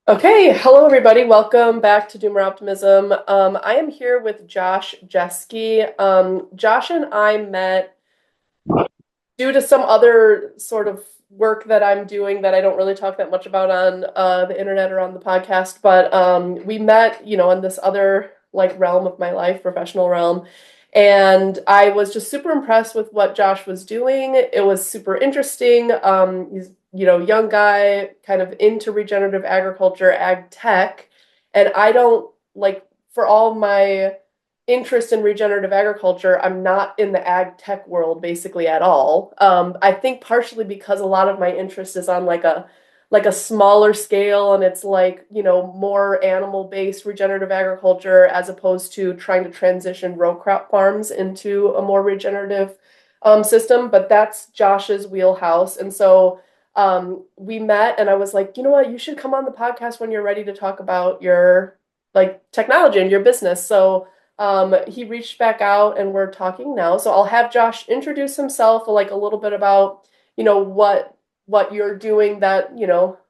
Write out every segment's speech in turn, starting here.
Okay, hello everybody. Welcome back to Doomer Optimism. I am here with Josh Jeske. Josh and I met due to some other sort of work that I'm doing that I don't really talk that much about on the internet or on the podcast, but we met, in this other like realm of my life, professional realm. And I was just super impressed with what Josh was doing. It was super interesting. He's, young guy, kind of into regenerative agriculture, ag tech. And I don't like for all my interest in regenerative agriculture, I'm not in the ag tech world basically at all. I think partially because a lot of my interest is on like a smaller scale, and it's like, more animal-based regenerative agriculture as opposed to trying to transition row crop farms into a more regenerative system. But that's Josh's wheelhouse. And so we met and I was like, you know what, you should come on the podcast when you're ready to talk about your like technology and your business. So he reached back out and we're talking now. So I'll have Josh introduce himself, like a little bit about, what you're doing that,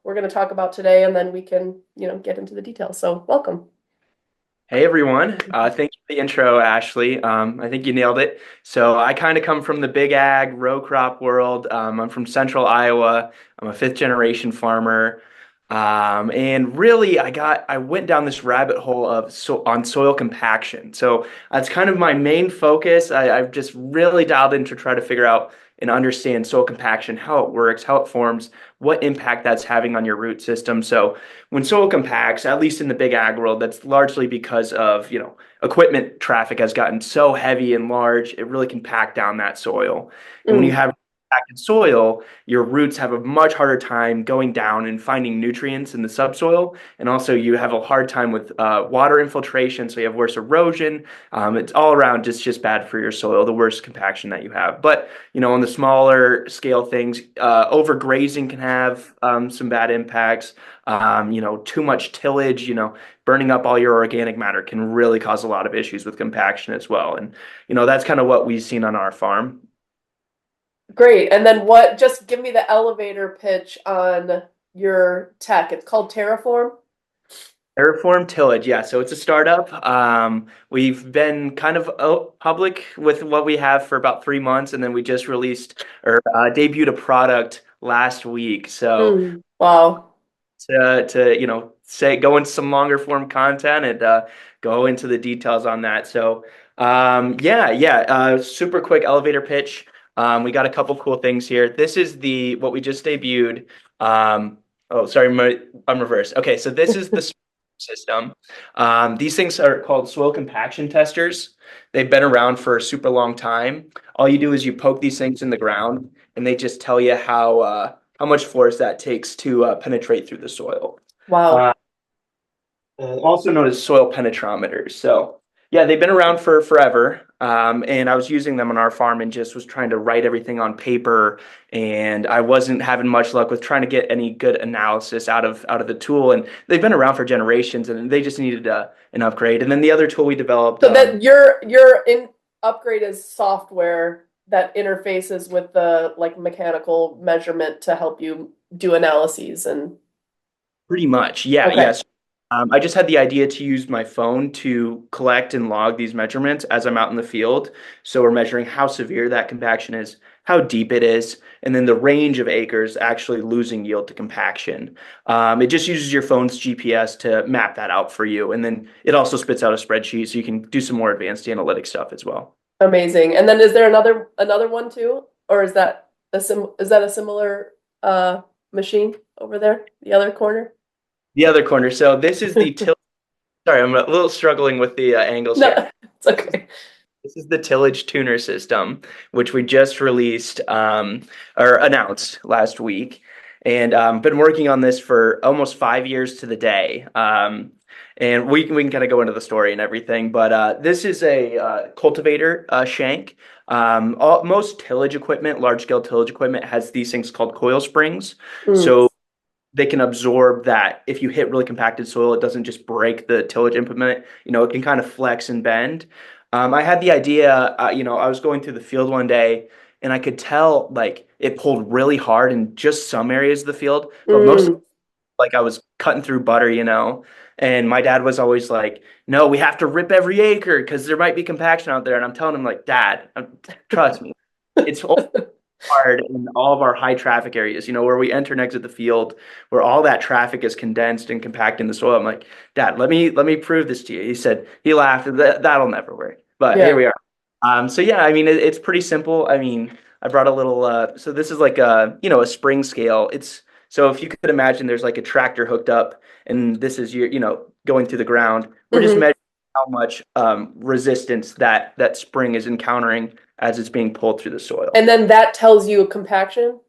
we're going to talk about today, and then we can, get into the details. So welcome. Hey everyone, thank you for the intro, Ashley. I think you nailed it. So I kind of come from the big ag row crop world. I'm from central Iowa. I'm a fifth generation farmer. And really I went down this rabbit hole on soil compaction. So that's kind of my main focus. I've just really dialed in to try to figure out and understand soil compaction, how it works, how it forms, what impact that's having on your root system. So when soil compacts, at least in the big ag world, that's largely because of, equipment traffic has gotten so heavy and large, it really can pack down that soil. And when you Mm. have compacted soil, your roots have a much harder time going down and finding nutrients in the subsoil. And also you have a hard time with water infiltration, so you have worse erosion. It's all around just bad for your soil, the worse compaction that you have. But, on the smaller scale things, overgrazing can have some bad impacts. Too much tillage, burning up all your organic matter can really cause a lot of issues with compaction as well. And, that's kind of what we've seen on our farm. Great. And then just give me the elevator pitch on your tech. It's called Terraform. Terraform Tillage, yeah. So it's a startup. We've been kind of public with what we have for about 3 months, and then we just released or debuted a product last week. So Mm. Wow. to say go into some longer form content and go into the details on that. So super quick elevator pitch. We got a couple cool things here. This is the what we just debuted. Oh, sorry, I'm reversed. Okay, so this is the system. These things are called soil compaction testers. They've been around for a super long time. All you do is you poke these things in the ground, and they just tell you how much force that takes to penetrate through the soil. Uh, Wow. Also known as soil penetrometers. So yeah, they've been around for forever. And I was using them on our farm and just was trying to write everything on paper, and I wasn't having much luck with trying to get any good analysis out of the tool. And they've been around for generations, and they just needed an upgrade. And then the other tool we developed. So that your in upgrade is software that interfaces with the like mechanical measurement to help you do analyses and Pretty much, yeah, okay. yes. I just had the idea to use my phone to collect and log these measurements as I'm out in the field. So we're measuring how severe that compaction is, how deep it is, and then the range of acres actually losing yield to compaction. It just uses your phone's GPS to map that out for you, and then it also spits out a spreadsheet so you can do some more advanced analytic stuff as well. Amazing. And then is there another one too? Or is that a similar machine over there, the other corner? The other corner. So this is the till. Sorry, I'm a little struggling with the angles here. No, it's okay. This is the tillage tuner system, which we just released or announced last week, and been working on this for almost 5 years to the day. And we can kind of go into the story and everything, but this is a cultivator shank. Most tillage equipment, large scale tillage equipment, has these things called coil springs. Mm. So they can absorb that. If you hit really compacted soil, it doesn't just break the tillage implement. It can kind of flex and bend. I had the idea, I was going through the field one day and I could tell like it pulled really hard in just some areas of the field, but most Mm. like I was cutting through butter, you know. And my dad was always like, "No, we have to rip every acre because there might be compaction out there." And I'm telling him like, "Dad, trust me, it's hard in all of our high traffic areas, you know, where we enter and exit the field, where all that traffic is condensed and compact in the soil." I'm like, "Dad, let me prove this to you." He said, he laughed, that'll never work. But here Yeah. we are. So yeah, I mean, it's pretty simple. I mean, I brought a little, so this is like a, you know, a spring scale. It's, so if you could imagine there's like a tractor hooked up and this is your, you know, going through the ground. We're just Hmm. measuring how much resistance that spring is encountering as it's being pulled through the soil. And then that tells you compaction.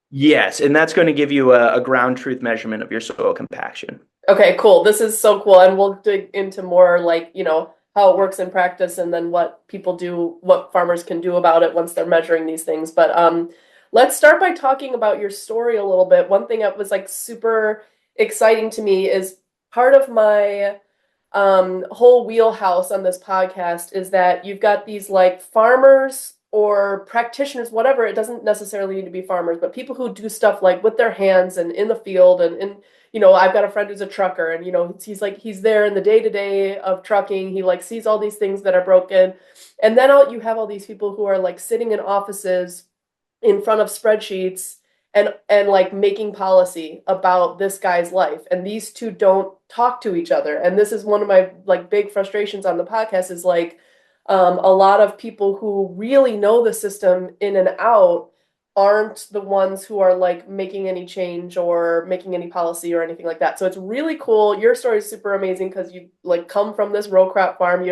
Yes, and that's going to give you a ground truth measurement of your soil compaction. Okay, cool. This is so cool. And we'll dig into more like, how it works in practice and then what people do, what farmers can do about it once they're measuring these things. But let's start by talking about your story a little bit. One thing that was like super exciting to me is part of my whole wheelhouse on this podcast is that you've got these like farmers or practitioners, whatever. It doesn't necessarily need to be farmers, but people who do stuff like with their hands and in the field and I've got a friend who's a trucker and he's like he's there in the day to day of trucking. He like sees all these things that are broken. And then you have all these people who are like sitting in offices in front of spreadsheets and like making policy about this guy's life, and these two don't talk to each other. And this is one of my like big frustrations on the podcast is like a lot of people who really know the system in and out aren't the ones who are like making any change or making any policy or anything like that. So it's really cool. Your story is super amazing because you like come from this row crop farm.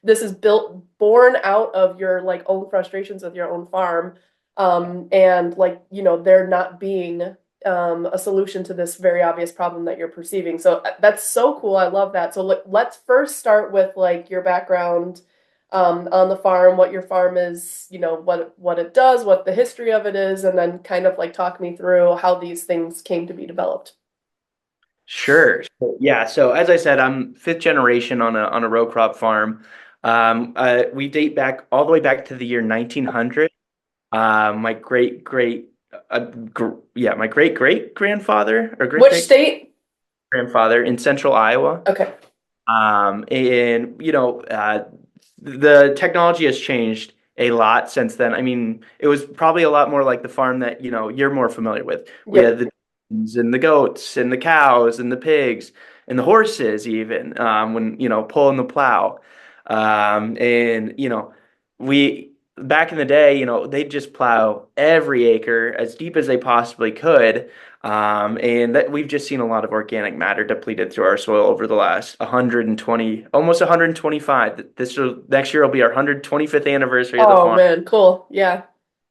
This is built born out of your like own frustrations with your own farm. And like, there not being a solution to this very obvious problem that you're perceiving. So that's so cool. I love that. So let's first start with like your background on the farm, what your farm is, what it does, what the history of it is, and then kind of like talk me through how these things came to be developed. Sure. Yeah. So as I said, I'm fifth generation on a row crop farm. We date back all the way back to the year 1900. My my great great grandfather or great Which great state? grandfather in central Iowa. Okay. And the technology has changed a lot since then. I mean, it was probably a lot more like the farm that, you're more familiar with. We had Yep. the chickens and the goats and the cows and the pigs and the horses even, when, pulling the plow. And, we back in the day, they'd just plow every acre as deep as they possibly could. And that we've just seen a lot of organic matter depleted through our soil over the last 120, almost 125. Next year will be our 125th anniversary of the Oh farm. man, cool. Yeah.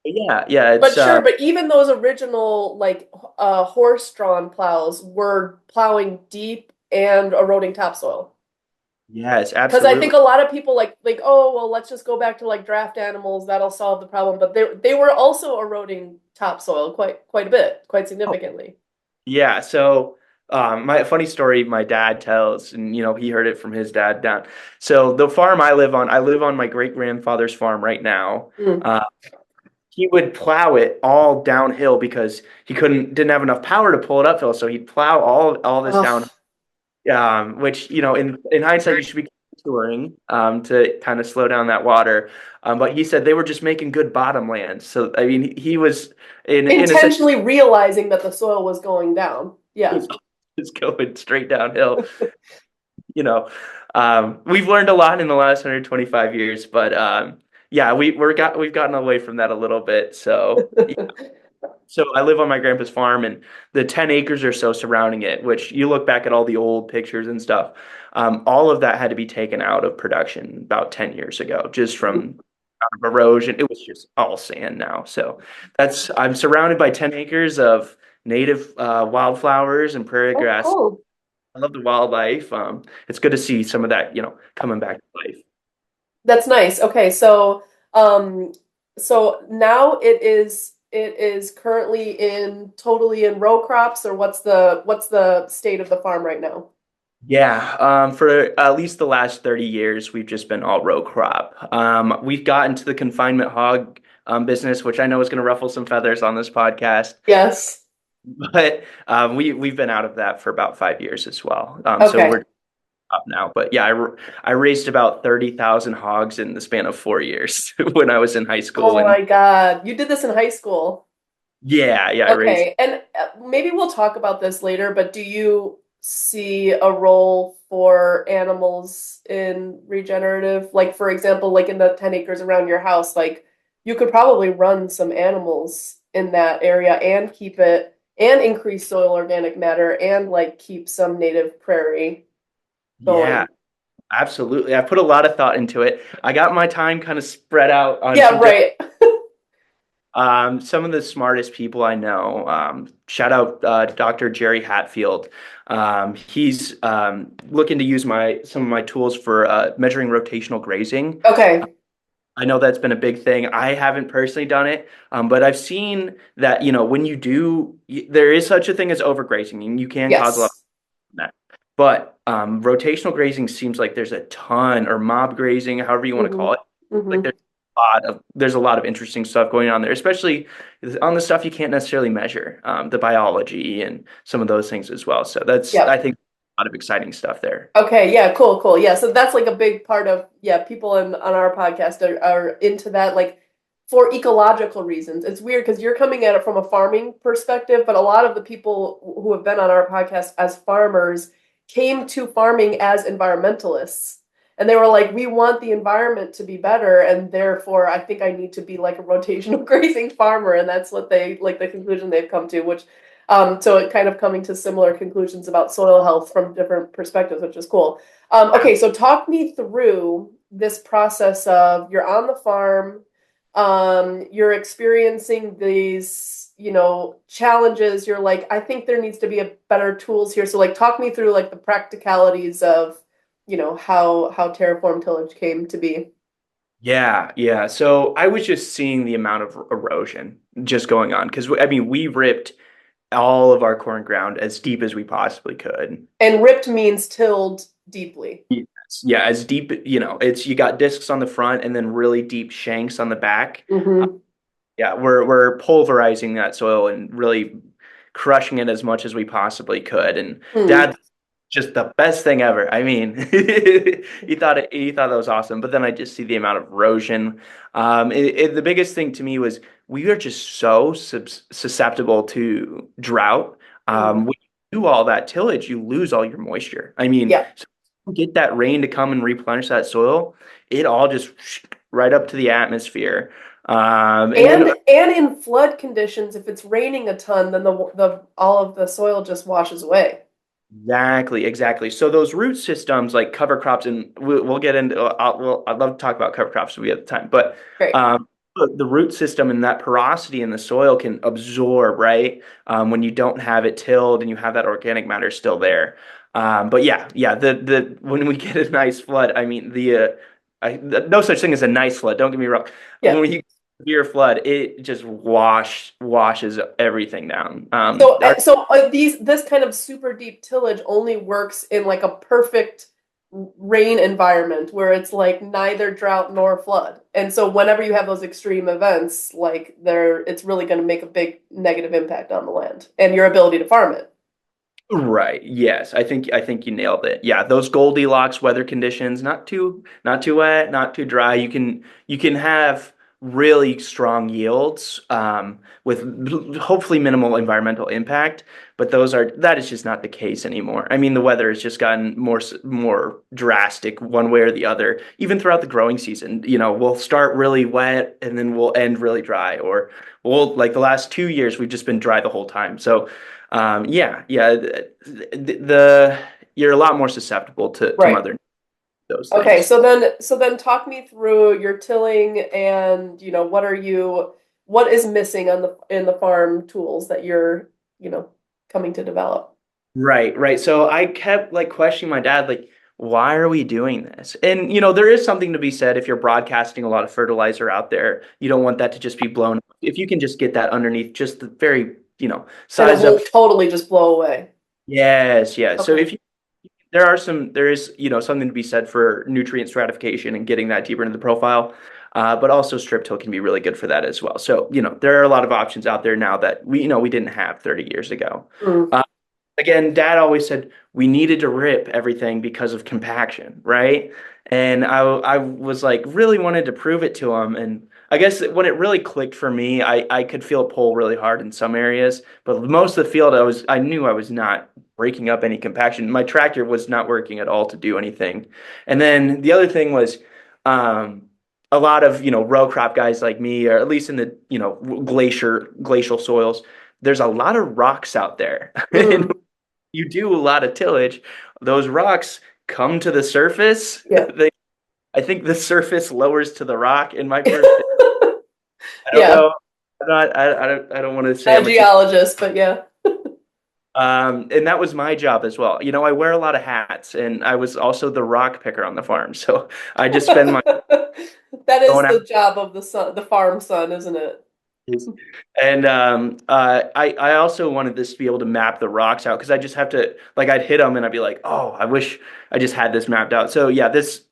Yeah, yeah, But sure, but even those original like horse-drawn plows were plowing deep and eroding topsoil. yes, Because I think absolutely. a lot of people like, oh, well, let's just go back to like draft animals, that'll solve the problem. But they were also eroding topsoil quite a bit, quite Oh, significantly. yeah. So, my funny story my dad tells, and he heard it from his dad down. So the farm I live on my great grandfather's farm right now. Mm. Uh, he would plow it all downhill because he didn't have enough power to pull it uphill. So he'd plow all this down, Oh, which in hindsight you should be touring to kind of slow down that water. But he said they were just making good bottom lands. So I mean, he was in a sense intentionally realizing that the soil was going down. he Yeah. was just going straight downhill. You know, we've learned a lot in the last 125 years, but yeah, we've gotten away from that a little bit. So I live on my grandpa's farm, and the 10 acres or so surrounding it, which you look back at all the old pictures and stuff, all of that had to be taken out of production about 10 years ago, just from out of erosion. It was just all sand now. So I'm surrounded by 10 acres of native wildflowers and prairie Oh, grass. cool. I love the wildlife. It's good to see some of that, coming back to life. That's nice. Okay, so now it is currently in totally in row crops, or what's the state of the farm right now? Yeah, for at least the last 30 years, we've just been all row crop. We've gotten to the confinement hog business, which I know is going to ruffle some feathers on this podcast. Yes. but we've been out of that for about 5 years as well. So Okay. we're up now. But yeah, I raised about 30,000 hogs in the span of 4 years when I was in high school, Oh and my God. You did this in high school. yeah, I raised. Okay. And maybe we'll talk about this later, but do you see a role for animals in regenerative? Like, for example, like in the 10 acres around your house, like you could probably run some animals in that area and keep it and increase soil organic matter and like keep some native prairie Yeah, going. absolutely. I put a lot of thought into it. I got my time kind of spread out on Yeah, right. some of the smartest people I know. Shout out Dr. Jerry Hatfield. He's looking to use my some of my tools for measuring rotational grazing. Okay. I know that's been a big thing. I haven't personally done it, but I've seen that, when you do, there is such a thing as overgrazing, and you can cause a lot Yes. of that. But rotational grazing seems like there's a ton, or mob grazing, however you want to Hmm. call it. Like Hmm. there's a lot of interesting stuff going on there, especially on the stuff you can't necessarily measure, the biology and some of those things as well. So that's, I Yep. think, a lot of exciting stuff there. Okay, yeah, cool, cool. Yeah, so that's like a big part of, yeah, people on our podcast are into that, like for ecological reasons. It's weird because you're coming at it from a farming perspective, but a lot of the people who have been on our podcast as farmers came to farming as environmentalists. And they were like, we want the environment to be better, and therefore I think I need to be like a rotational grazing farmer. And that's what they like the conclusion they've come to, which so it kind of coming to similar conclusions about soil health from different perspectives, which is cool. Okay, so talk me through this process of you're on the farm, you're experiencing these, challenges. You're like, I think there needs to be a better tools here. So like, talk me through like the practicalities of, how terraform tillage came to be. Yeah, yeah. So I was just seeing the amount of erosion just going on because I mean we ripped all of our corn ground as deep as we possibly could. And ripped means tilled deeply. Yes. Yeah, as deep, it's you got discs on the front and then really deep shanks on the back. Mm-hmm. Yeah, we're pulverizing that soil and really crushing it as much as we possibly could. And Hmm. Dad, just the best thing ever. I mean, he thought that was awesome. But then I just see the amount of erosion. The biggest thing to me was we are just so susceptible to drought. Hmm. When you do all that tillage, you lose all your moisture. I mean, Yeah. so you get that rain to come and replenish that soil, it all just right up to the atmosphere. And then And in flood conditions, if it's raining a ton, then the all of the soil just washes away. exactly, exactly. So those root systems, like cover crops, and we'll get into. I'd love to talk about cover crops if we have the time, but Great. um, the root system and that porosity in the soil can absorb, right? When you don't have it tilled and you have that organic matter still there. But yeah, the when we get a nice flood, I mean no such thing as a nice flood. Don't get me wrong. Yeah. When you severe flood, it just washes everything down. So this kind of super deep tillage only works in like a perfect rain environment where it's like neither drought nor flood. And so whenever you have those extreme events, like it's really going to make a big negative impact on the land and your ability to farm it. Right. Yes. I think you nailed it. Yeah, those Goldilocks weather conditions, not too wet, not too dry. You can have really strong yields with hopefully minimal environmental impact, but that is just not the case anymore. I mean, the weather has just gotten more drastic one way or the other. Even throughout the growing season, we'll start really wet and then we'll end really dry, or we'll like the last 2 years we've just been dry the whole time. So yeah, you're a lot more susceptible to Right. mother those Okay, things. so then talk me through your tilling and what is missing on the in the farm tools that you're, coming to develop. Right, right. So I kept like questioning my dad, like, why are we doing this? And there is something to be said if you're broadcasting a lot of fertilizer out there, you don't want that to just be blown up. If you can just get that underneath just the very, And it sized up. won't totally just blow away. Yes, yes. So Okay. if you there is something to be said for nutrient stratification and getting that deeper into the profile. but also strip till can be really good for that as well. So, there are a lot of options out there now that we didn't have 30 years ago. Mm. Uh, Again, Dad always said we needed to rip everything because of compaction, right? And I was like really wanted to prove it to him. And I guess when it really clicked for me, I could feel it pull really hard in some areas, but most of the field I knew I was not breaking up any compaction. My tractor was not working at all to do anything. And then the other thing was um, a lot of row crop guys like me, or at least in the glacial soils. There's a lot of rocks out there. And Mm. you do a lot of tillage, those rocks come to the surface. Yeah. I think the surface lowers to the rock in my perspective. I don't Yeah. know. I don't want to say A I'm a genius. geologist, but yeah. And that was my job as well. I wear a lot of hats, and I was also the rock picker on the farm. So I just spend my That is going out. the job of the son, the farm son, isn't it? And I also wanted this to be able to map the rocks out because I just have to like I'd hit them and I'd be like, oh, I wish I just had this mapped out. So yeah, this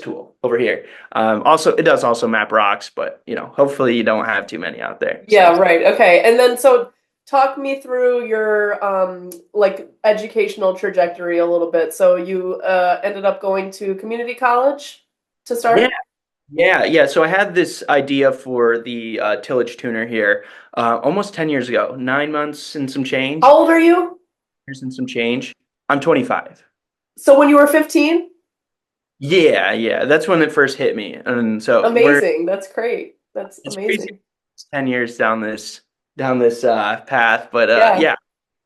tool over here also it does also map rocks, but hopefully you don't have too many out there. So Yeah, right. Okay. And then so talk me through your like educational trajectory a little bit. So you ended up going to community college to yeah, start? yeah. So I had this idea for the tillage tuner here almost 10 years ago, 9 months and some How change, old are you? years and some change. I'm 25. So when you were 15? Yeah, yeah. That's when it first hit me. And so Amazing. That's great. That's it's crazy. amazing. It's 10 years down this path. But Yeah. yeah,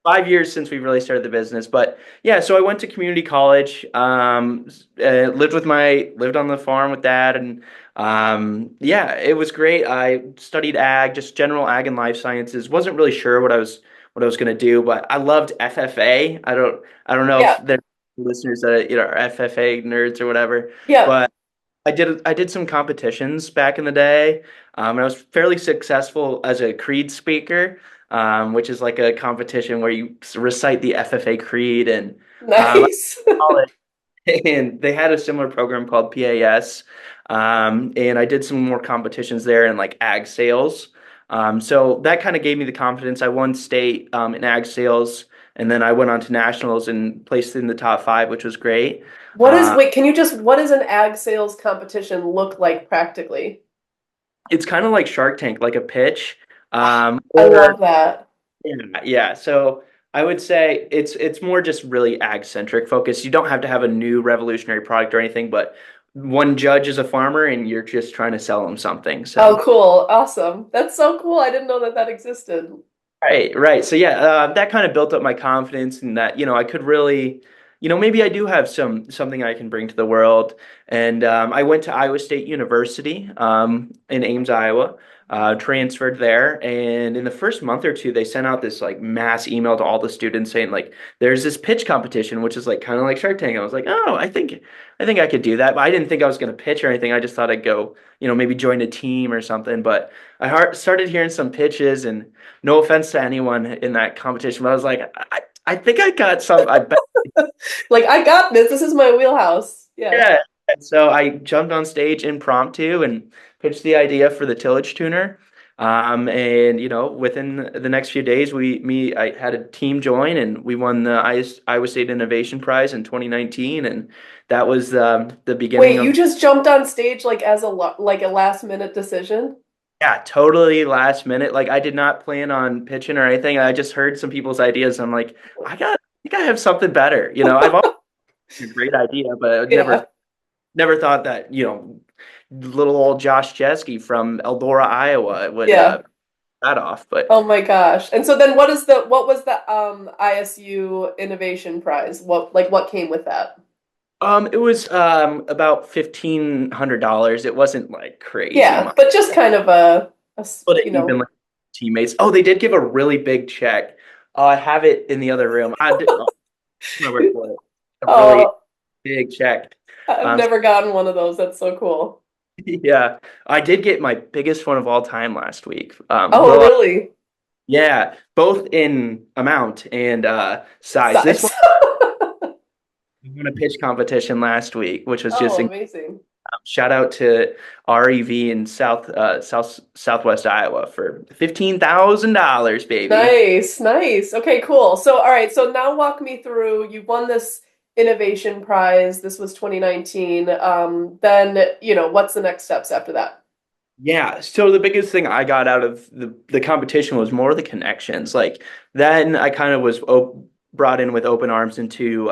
5 years since we really started the business. But yeah, so I went to community college, lived on the farm with dad, and yeah, it was great. I studied ag, just general ag and life sciences. Wasn't really sure what I was going to do, but I loved FFA. I don't know if Yeah. there are listeners that are FFA nerds or whatever, Yeah. but I did some competitions back in the day. And I was fairly successful as a creed speaker, which is like a competition where you recite the FFA creed. And Nice. college, and they had a similar program called PAS. And I did some more competitions there in like ag sales. So that kind of gave me the confidence. I won state in ag sales, and then I went on to nationals and placed in the top five, which was great. Uh, Wait, can you just, what does an ag sales competition look like practically? it's kind of like Shark Tank, like a pitch. I Or love that. yeah, yeah. So I would say it's more just really ag centric focus. You don't have to have a new revolutionary product or anything, but one judge is a farmer and you're just trying to sell them something. Oh, So cool. Awesome. That's so cool. I didn't know that that existed. right, right. So yeah, that kind of built up my confidence and that, I could really, maybe I do have something I can bring to the world. And I went to Iowa State University in Ames, Iowa, transferred there. And in the first month or two, they sent out this like mass email to all the students saying like, there's this pitch competition, which is like kind of like Shark Tank. I was like, oh, I think I could do that. But I didn't think I was going to pitch or anything. I just thought I'd go, maybe join a team or something. But started hearing some pitches and no offense to anyone in that competition, but I was like, I think I got some. I bet. Like, I got this. This is my wheelhouse. Yeah. Yeah. And so I jumped on stage impromptu and pitched the idea for the tillage tuner. And within the next few days, I had a team join, and we won the Iowa State Innovation Prize in 2019, and that was the beginning Wait, you of. just jumped on stage like as like a last minute decision? Yeah, totally last minute. Like I did not plan on pitching or anything. I just heard some people's ideas. I'm like, I think I have something better. I've always had a great idea, but I never Yeah. never thought that, little old Josh Jeske from Eldora, Iowa would Yeah. that off. But Oh my gosh. And so then what was the ISU Innovation Prize? What came with that? it was about $1,500. It wasn't like crazy Yeah, much. but just kind of But it even like teammates. Oh, they did give a really big check. I have it in the other room. I did my word for it. A really oh, big check. I've Um, never gotten one of those. That's so cool. yeah, I did get my biggest one of all time last week. Oh, really? Yeah, both in amount and size. This one Size. we won a pitch competition last week, which was just Oh, amazing. Shout out to REV in Southwest Iowa for $15,000, baby. Nice, nice. Okay, cool. So, all right. So now walk me through. You won this innovation prize. This was 2019. Then, what's the next steps after that? Yeah, so the biggest thing I got out of the competition was more the connections. Like then I kind of was brought in with open arms into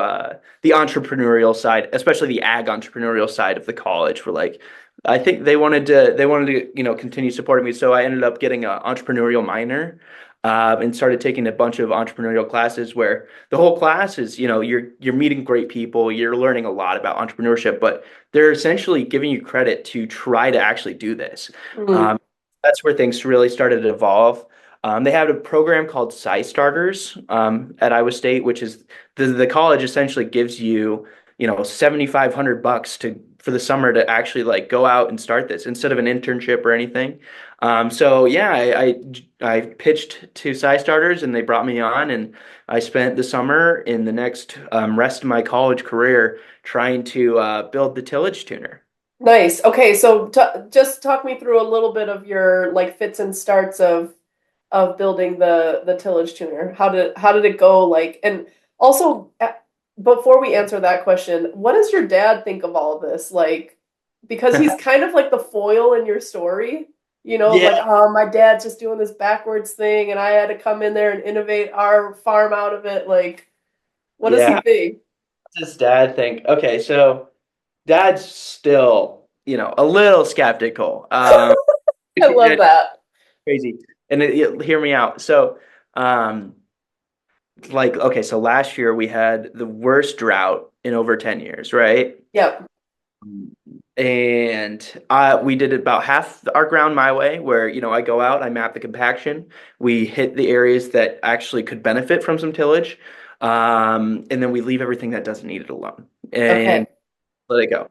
the entrepreneurial side, especially the ag entrepreneurial side of the college. Where like I think they wanted to continue supporting me, so I ended up getting an entrepreneurial minor. And started taking a bunch of entrepreneurial classes where the whole class is, you're meeting great people, you're learning a lot about entrepreneurship, but they're essentially giving you credit to try to actually do this. Mm, Um, that's where things really started to evolve. They have a program called Starters at Iowa State, which is the college essentially gives you, 7,500 bucks to for the summer to actually like go out and start this instead of an internship or anything. So yeah, I pitched to Starters and they brought me on, and I spent the summer in the next rest of my college career trying to build the tillage tuner. nice. Okay, so t just talk me through a little bit of your like fits and starts of building the tillage tuner. How did it go? Like, and also before we answer that question, what does your dad think of all of this? Like, because he's kind of like the foil in your story, Yeah, like, oh, my dad's just doing this backwards thing, and I had to come in there and innovate our farm out of it. Like, what does he yeah. think? What's his dad think? Okay, so dad's still, a little skeptical. I love that. Crazy. And hear me out. So, um, okay, so last year we had the worst drought in over 10 years, right? Yep. And we did about half our ground my way, where, I go out, I map the compaction, we hit the areas that actually could benefit from some tillage, and then we leave everything that doesn't need it alone and Okay. let it go.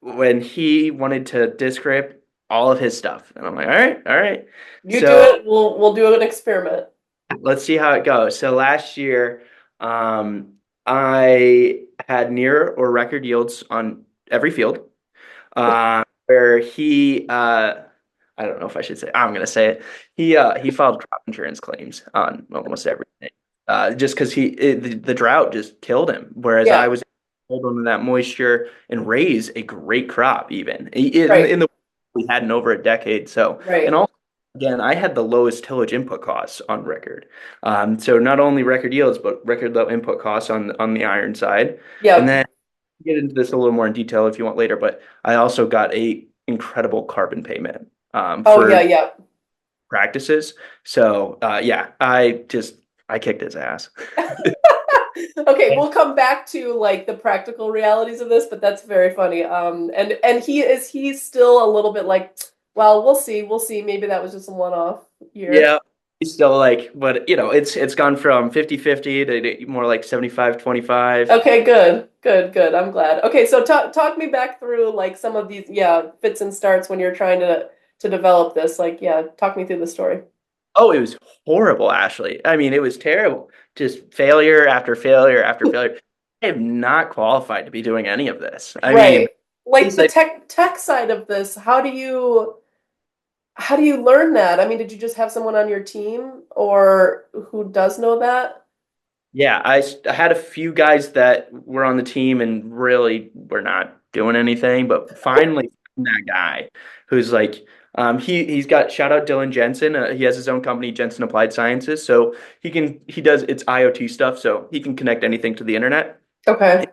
When he wanted to disc rip all of his stuff, and I'm like, all right, all right. You do So it. We'll do an experiment. let's see how it goes. So last year, I had near or record yields on every field. Where I don't know if I should say, I'm going to say it. He filed crop insurance claims on almost everything, just because the drought just killed him. Whereas I Yeah. was able to hold on to that moisture and raise a great crop, even Right. in the we had in over a decade. So, and Right. also again, I had the lowest tillage input costs on record. So not only record yields, but record low input costs on the iron side. And Yep. then get into this a little more in detail if you want later, but I also got a incredible carbon payment Oh yeah. for Yep. practices. So yeah, I kicked his ass. Okay, we'll come back to like the practical realities of this, but that's very funny. And he's still a little bit like, well, we'll see. Maybe that was just a one-off year. Yeah. He's still like, but it's gone from 50-50 to more like 75-25. Okay, good, good, good. I'm glad. Okay, so talk me back through like some of these, yeah, fits and starts when you're trying to develop this. Like, yeah, talk me through the story. Oh, it was horrible, Ashley. I mean, it was terrible. Just failure after failure after failure. I am not qualified to be doing any of this. I mean, Right. Like it's the like, tech side of this, how do you learn that? I mean, did you just have someone on your team or who does know that? yeah, I had a few guys that were on the team and really were not doing anything, but finally found that guy who's like, he's got shout out Dylan Jensen. He has his own company, Jensen Applied Sciences, so he does it's IoT stuff, so he can connect anything to the internet. Okay.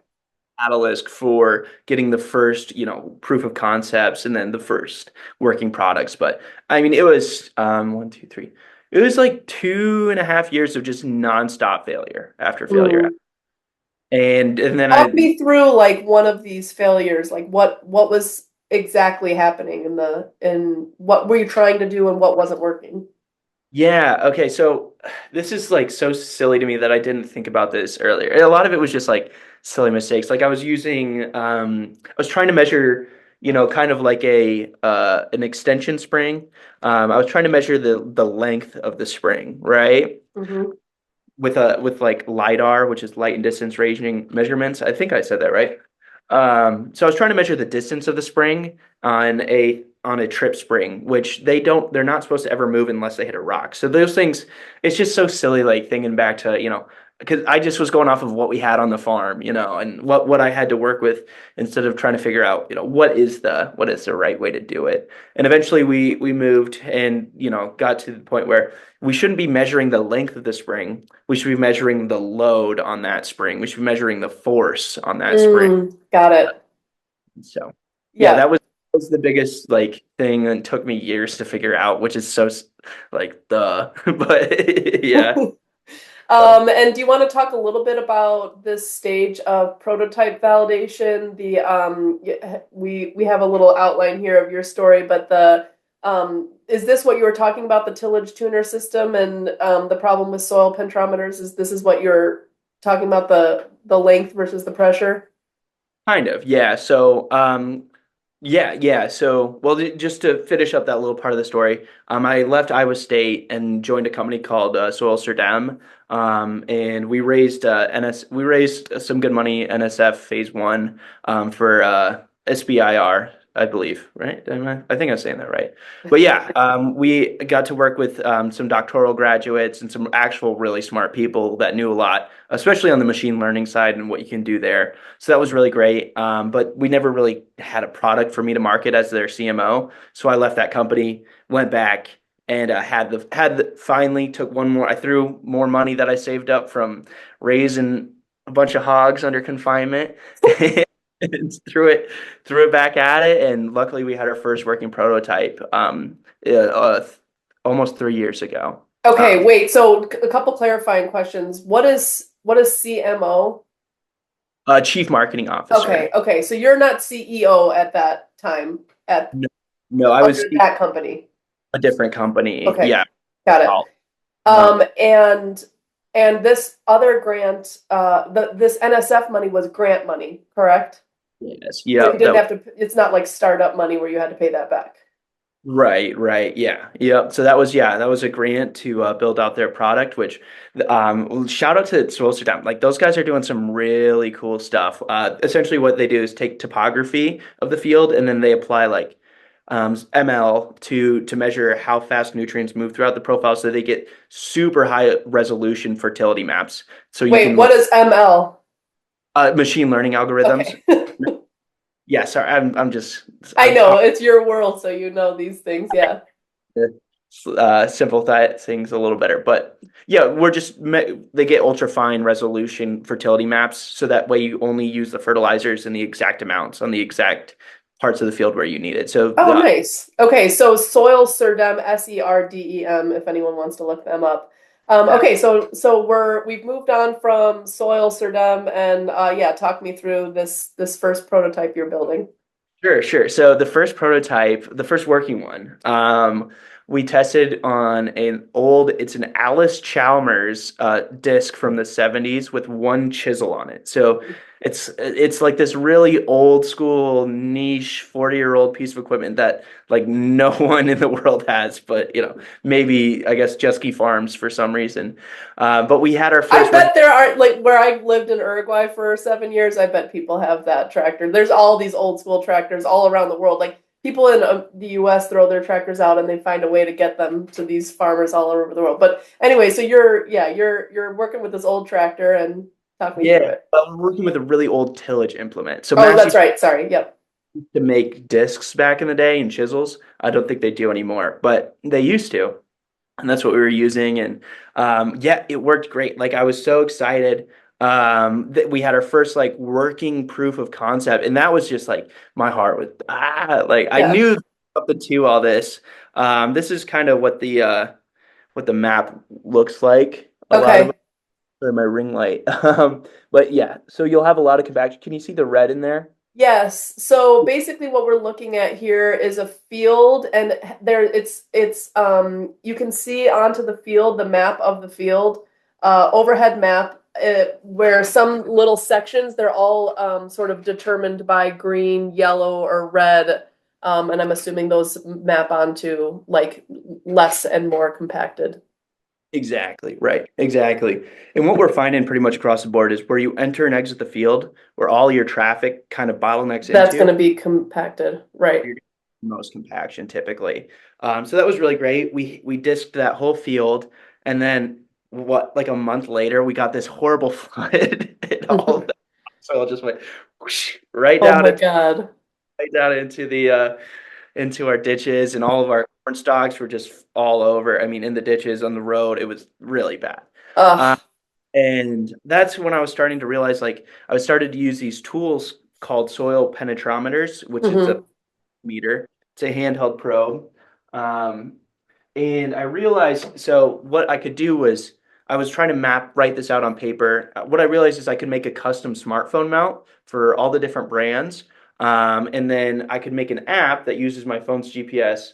Catalyst for getting the first, proof of concepts and then the first working products. But I mean, it was one, two, three. It was like 2.5 years of just nonstop failure after failure. Mm. And then Walk I me through like one of these failures. Like what was exactly happening in what were you trying to do and what wasn't working? Yeah, okay. So this is like so silly to me that I didn't think about this earlier. A lot of it was just like silly mistakes. Like I was trying to measure, kind of like a an extension spring. I was trying to measure the length of the spring, right? Hmm. With like LiDAR, which is light and distance ranging measurements. I think I said that right. So I was trying to measure the distance of the spring on a trip spring, which they're not supposed to ever move unless they hit a rock. So those things, it's just so silly, like thinking back to, because I just was going off of what we had on the farm, and what I had to work with instead of trying to figure out, what is the right way to do it. And eventually we moved and, got to the point where we shouldn't be measuring the length of the spring. We should be measuring the load on that spring. We should be measuring the force on that spring. Got it. So yeah, Yeah. that was the biggest like thing and took me years to figure out, which is so like the but yeah. So And do you want to talk a little bit about this stage of prototype validation? We have a little outline here of your story, but the is this what you were talking about, the tillage tuner system and the problem with soil pentrometers? Is what you're talking about, the length versus the pressure? kind of, yeah. So well, just to finish up that little part of the story, I left Iowa State and joined a company called Soil Surdam, and we raised some good money NSF phase one, for SBIR, I believe, right? I think I'm saying that right. But yeah, we got to work with some doctoral graduates and some actual really smart people that knew a lot, especially on the machine learning side and what you can do there. So that was really great. But we never really had a product for me to market as their CMO. So I left that company, went back, and finally took one more. I threw more money that I saved up from raising a bunch of hogs under confinement. And threw it back at it, and luckily we had our first working prototype almost 3 years ago. Okay, wait. So a couple clarifying questions. What is CMO? Chief marketing Okay, officer. okay. So you're not CEO at that time at No, no, I was under that company. a different company. Okay, Yeah. got it. Oh, not And this other grant, this NSF money was grant money, correct? yes. So you Yep. didn't have to, it's not like startup money where you had to pay that back. Right, right. Yeah. Yep. So that was a grant to build out their product, which shout out to Soul Down. Like those guys are doing some really cool stuff. Essentially what they do is take topography of the field and then they apply like ML to measure how fast nutrients move throughout the profile so they get super high resolution fertility maps. So you Wait, can what look is ML? machine learning algorithms. Okay. Yeah, sorry, I'm just I know, it's your world, so you know these things. Yeah. simplify things a little better. But yeah, they get ultra fine resolution fertility maps, so that way you only use the fertilizers in the exact amounts on the exact parts of the field where you need it. So Oh, nice. Okay, so Soil Surdem, Serdem, if anyone wants to look them up. yeah. Okay, so we've moved on from Soil Surdem, and yeah, talk me through this first prototype you're building. Sure, sure. So the first prototype, the first working one, we tested on it's an Alice Chalmers disc from the 70s with one chisel on it. So it's like this really old school niche 40-year-old piece of equipment that like no one in the world has, but maybe I guess Jeske Farms for some reason. But we had our I first working. bet there are, like, where I lived in Uruguay for 7 years, I bet people have that tractor. There's all these old school tractors all around the world. Like people in the US throw their tractors out and they find a way to get them to these farmers all over the world. But anyway, so you're working with this old tractor and talk me through Yeah, it. we're working with a really old tillage implement. So Oh, Massey that's right. Sorry. Yep. to make discs back in the day and chisels. I don't think they do anymore, but they used to. And that's what we were using. And yeah, it worked great. Like I was so excited that we had our first like working proof of concept. And that was just like my heart was like I Yeah. knew up to all this. This is kind of what the map looks like. A lot of Okay. for my ring light. But yeah, so you'll have a lot of compaction. Can you see the red in there? Yes. So basically what we're looking at here is a field and there it's you can see onto the field the map of the field, overhead map, where some little sections they're all sort of determined by green, yellow, or red. And I'm assuming those map onto like less and more compacted. Exactly, right. Exactly. And what we're finding pretty much across the board is where you enter and exit the field, where all your traffic kind of bottlenecks That's going into, to be compacted, right? you're getting the most compaction typically. So that was really great. We disked that whole field, and then what, like a month later, we got this horrible flood, and all of that soil just went whoosh, Oh my God. right down into the into our ditches, and all of our corn stalks were just all over. I mean, in the ditches on the road, it was really bad. Uh, Ugh. and that's when I was starting to realize, like, I was started to use these tools called soil penetrometers, which is a Hmm. meter. It's a handheld probe. Um, and I realized, so what I could do was I was trying to write this out on paper. What I realized is I could make a custom smartphone mount for all the different brands. And then I could make an app that uses my phone's GPS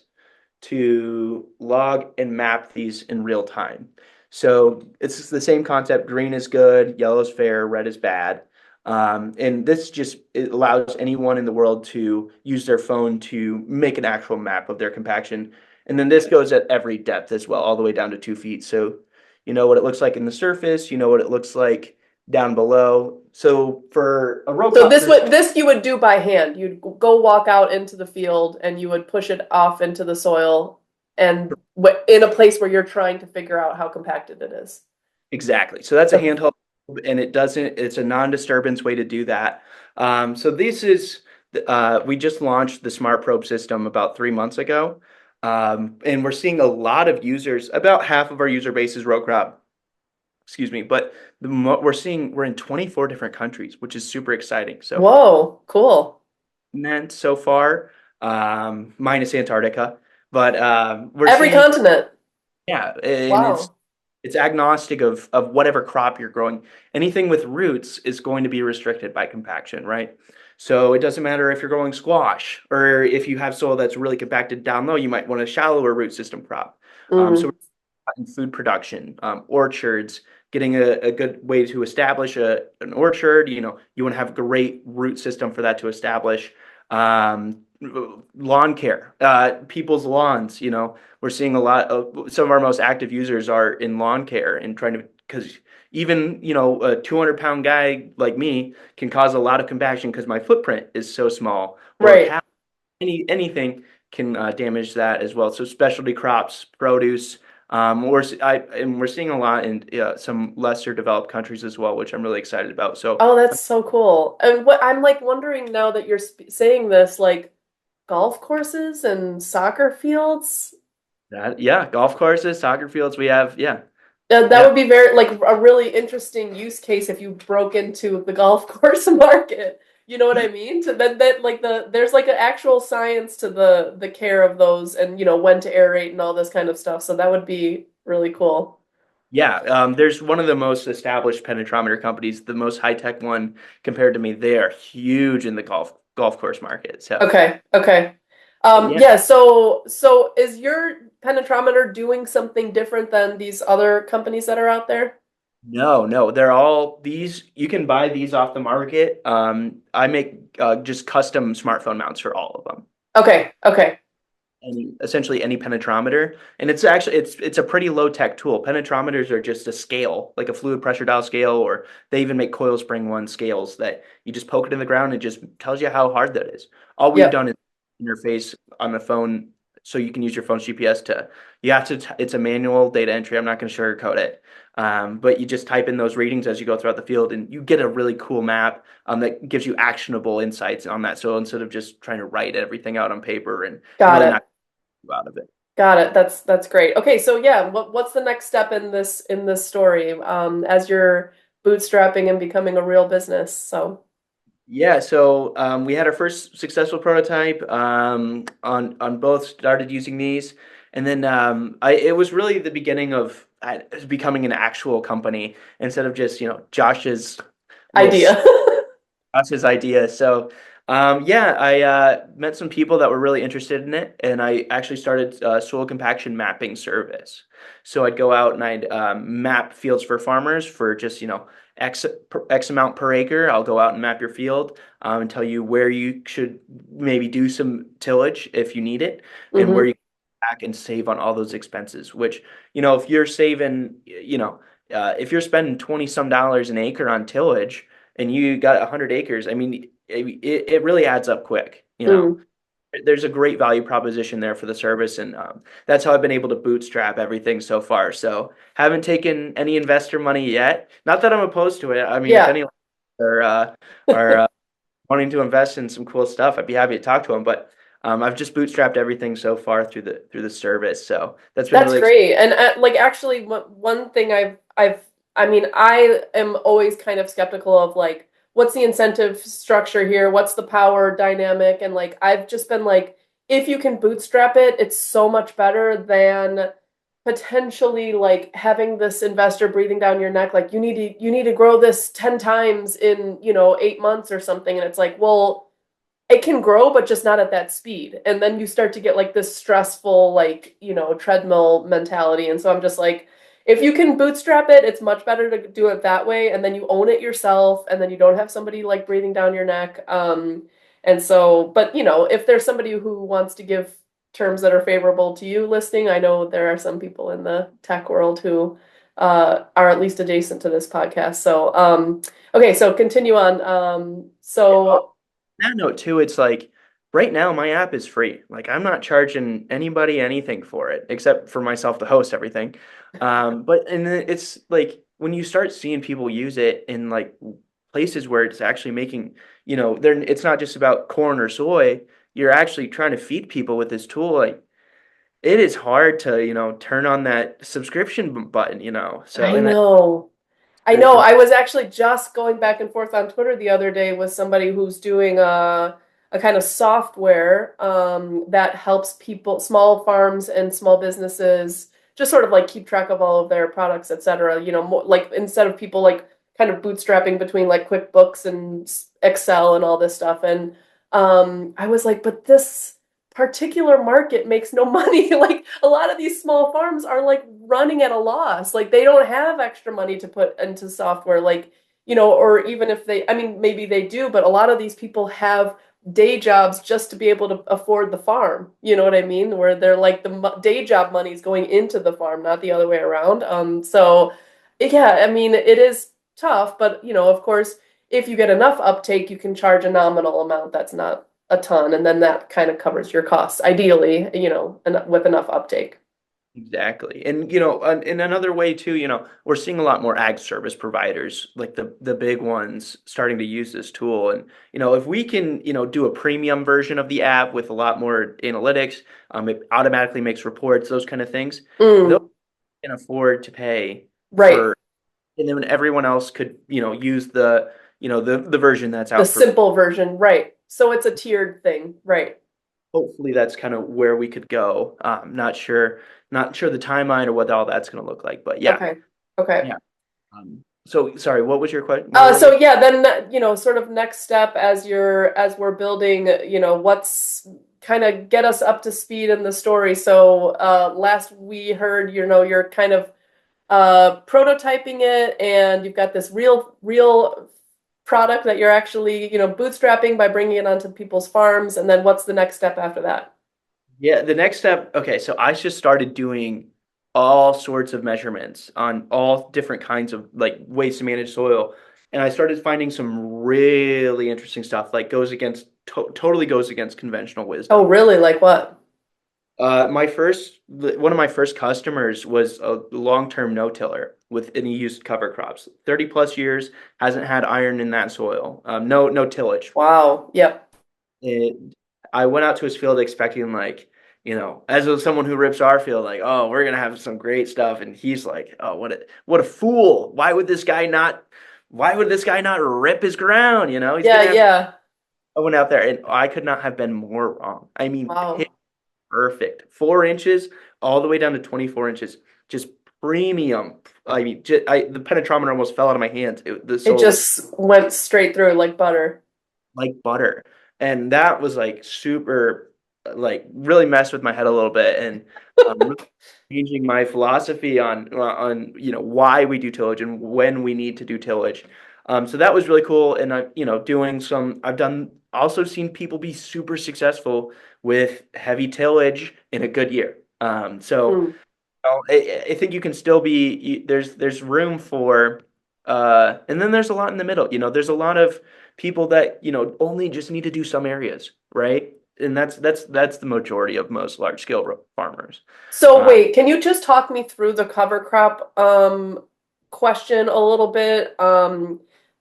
to log and map these in real time. So it's the same concept. Green is good, yellow is fair, red is bad. And this just it allows anyone in the world to use their phone to make an actual map of their compaction. And then this goes at every depth as well, all the way down to 2 feet. So you know what it looks like in the surface, you know what it looks like down below. So for a row So crop person, this you would do by hand. You'd go walk out into the field and you would push it off into the soil and in a place where you're trying to figure out how compacted it is. exactly. So that's a Okay. handheld, and it's a non-disturbance way to do that. So this is, we just launched the Smart Probe system about 3 months ago. And we're seeing a lot of users, about half of our user base is row crop, excuse me, but we're in 24 different countries, which is super exciting. So, Whoa, cool. meant so far, minus Antarctica, but we're Every seeing, continent. yeah, and Wow. it's agnostic of whatever crop you're growing. Anything with roots is going to be restricted by compaction, right? So it doesn't matter if you're growing squash or if you have soil that's really compacted down low, you might want a shallower root system crop. So Mm, in food production, orchards, getting a good way to establish an orchard. You want to have a great root system for that to establish. Lawn care, people's lawns. We're seeing a lot of some of our most active users are in lawn care and trying to, because even a 200-pound guy like me can cause a lot of compaction because my footprint is so small, or right. anything can damage that as well. So specialty crops, produce, and we're seeing a lot in some lesser developed countries as well, which I'm really excited about. So Oh, that's so cool. And what I'm like wondering now that you're saying this, like golf courses and soccer fields, yeah, golf courses, soccer fields, we have, yeah, that yeah. would be very like a really interesting use case if you broke into the golf course market. You know what I mean? To that like there's like an actual science to the care of those and when to aerate and all this kind of stuff. So that would be really cool. Yeah, there's one of the most established penetrometer companies, the most high tech one compared to me. They are huge in the golf course market. So Okay, okay. yeah, Yeah, so is your penetrometer doing something different than these other companies that are out there? no, they're all these. You can buy these off the market. I make just custom smartphone mounts for all of them. Okay, okay. Essentially any penetrometer, and it's a pretty low tech tool. Penetrometers are just a scale, like a fluid pressure dial scale, or they even make coil spring one scales that you just poke it in the ground and it just tells you how hard that is. All we've Yep, done is interface on the phone, so you can use your phone's GPS to, you have to it's a manual data entry. I'm not going to sugarcoat it. But you just type in those readings as you go throughout the field, and you get a really cool map that gives you actionable insights on that. So instead of just trying to write everything out on paper and got really not it. out of it. Got it. That's great. Okay, so yeah, what's the next step in this story as you're bootstrapping and becoming a real business? So, Yeah, so we had our first successful prototype on both, started using these, and then it was really the beginning of becoming an actual company instead of just little idea. Josh's idea. So yeah, I met some people that were really interested in it, and I actually started a soil compaction mapping service. So I'd go out and I'd map fields for farmers for just X amount per acre. I'll go out and map your field and tell you where you should maybe do some tillage if you need it, and where you Hmm. back and save on all those expenses, which, if you're saving, if you're spending 20 some dollars an acre on tillage and you got 100 acres, I mean, it really adds up quick. Mm. There's a great value proposition there for the service, and that's how I've been able to bootstrap everything so far. So haven't taken any investor money yet. Not that I'm opposed to it. I mean, if Yeah. anyone are wanting to invest in some cool stuff, I'd be happy to talk to them. But I've just bootstrapped everything so far through the service. So that's been That's really exciting. great. And like actually one thing I mean, I am always kind of skeptical of like what's the incentive structure here? What's the power dynamic? And like I've just been like if you can bootstrap it, it's so much better than potentially like having this investor breathing down your neck like you need to grow this 10 times in, 8 months or something and it's like, well, it can grow, but just not at that speed. And then you start to get like this stressful, like, treadmill mentality. And so I'm just like, if you can bootstrap it, it's much better to do it that way. And then you own it yourself, and then you don't have somebody like breathing down your neck. And so, but if there's somebody who wants to give terms that are favorable to you listening, I know there are some people in the tech world who are at least adjacent to this podcast. So, okay, so continue on. So That note too, it's like right now my app is free. Like I'm not charging anybody anything for it except for myself to host everything. But and then it's like when you start seeing people use it in like places where it's actually making, they're it's not just about corn or soy. You're actually trying to feed people with this tool. Like it is hard to, turn on that subscription button. So I and that know. I great know. for I was actually just going back and forth on Twitter the other day with somebody who's doing a kind of software that helps people, small farms and small businesses, just sort of like keep track of all of their products, et cetera. More, like instead of people like kind of bootstrapping between like QuickBooks and Excel and all this stuff. And I was like, but this particular market makes no money. Like a lot of these small farms are like running at a loss. Like they don't have extra money to put into software. Like, or even if they, I mean, maybe they do, but a lot of these people have day jobs just to be able to afford the farm. You know what I mean? Where they're like the day job money is going into the farm, not the other way around. So yeah, I mean, it is tough, but of course, if you get enough uptake, you can charge a nominal amount that's not a ton, and then that kind of covers your costs, ideally, with enough uptake. Exactly. And in another way too, we're seeing a lot more ag service providers, like the big ones starting to use this tool. And if we can, do a premium version of the app with a lot more analytics, it automatically makes reports, those kind of things. Those Mm, can afford to pay right. for, and then everyone else could, use the version that's The out for. simple version, right. So it's a tiered thing, right. Hopefully that's kind of where we could go. Not sure the timeline or what all that's going to look like, but yeah. Okay. Okay. Yeah. So sorry, what was your question? What were the So yeah, then sort of next step as we're building, what's kind of get us up to speed in the story. So last we heard, you're kind of prototyping it, and you've got this real product that you're actually, bootstrapping by bringing it onto people's farms. And then what's the next step after that? Yeah, the next step, okay, so I just started doing all sorts of measurements on all different kinds of like ways to manage soil. And I started finding some really interesting stuff like totally goes against conventional Oh, wisdom. really? Like what? One of my first customers was a long-term no-tiller with and he used cover crops. 30 plus years, hasn't had iron in that soil. No tillage. Wow. Yep. It, I went out to his field expecting like, as someone who rips our field, like, oh, we're gonna have some great stuff, and he's like, oh, what a fool! Why would this guy not rip his ground? He's Yeah, gonna have. yeah. I went out there, and I could not have been more wrong. I mean, Wow. perfect. 4 inches all the way down to 24 inches. Just premium. I mean, the penetrometer almost fell out of my hands. The It soil was just went straight through like butter. like butter. And that was like super, like really messed with my head a little bit. And really changing my philosophy on why we do tillage and when we need to do tillage. So that was really cool. And I've done also seen people be super successful with heavy tillage in a good year. So Mm. I think you can still be there's room for and then there's a lot in the middle. There's a lot of people that, only just need to do some areas, right? And that's the majority of most large scale farmers. So Uh, wait, can you just talk me through the cover crop question a little bit?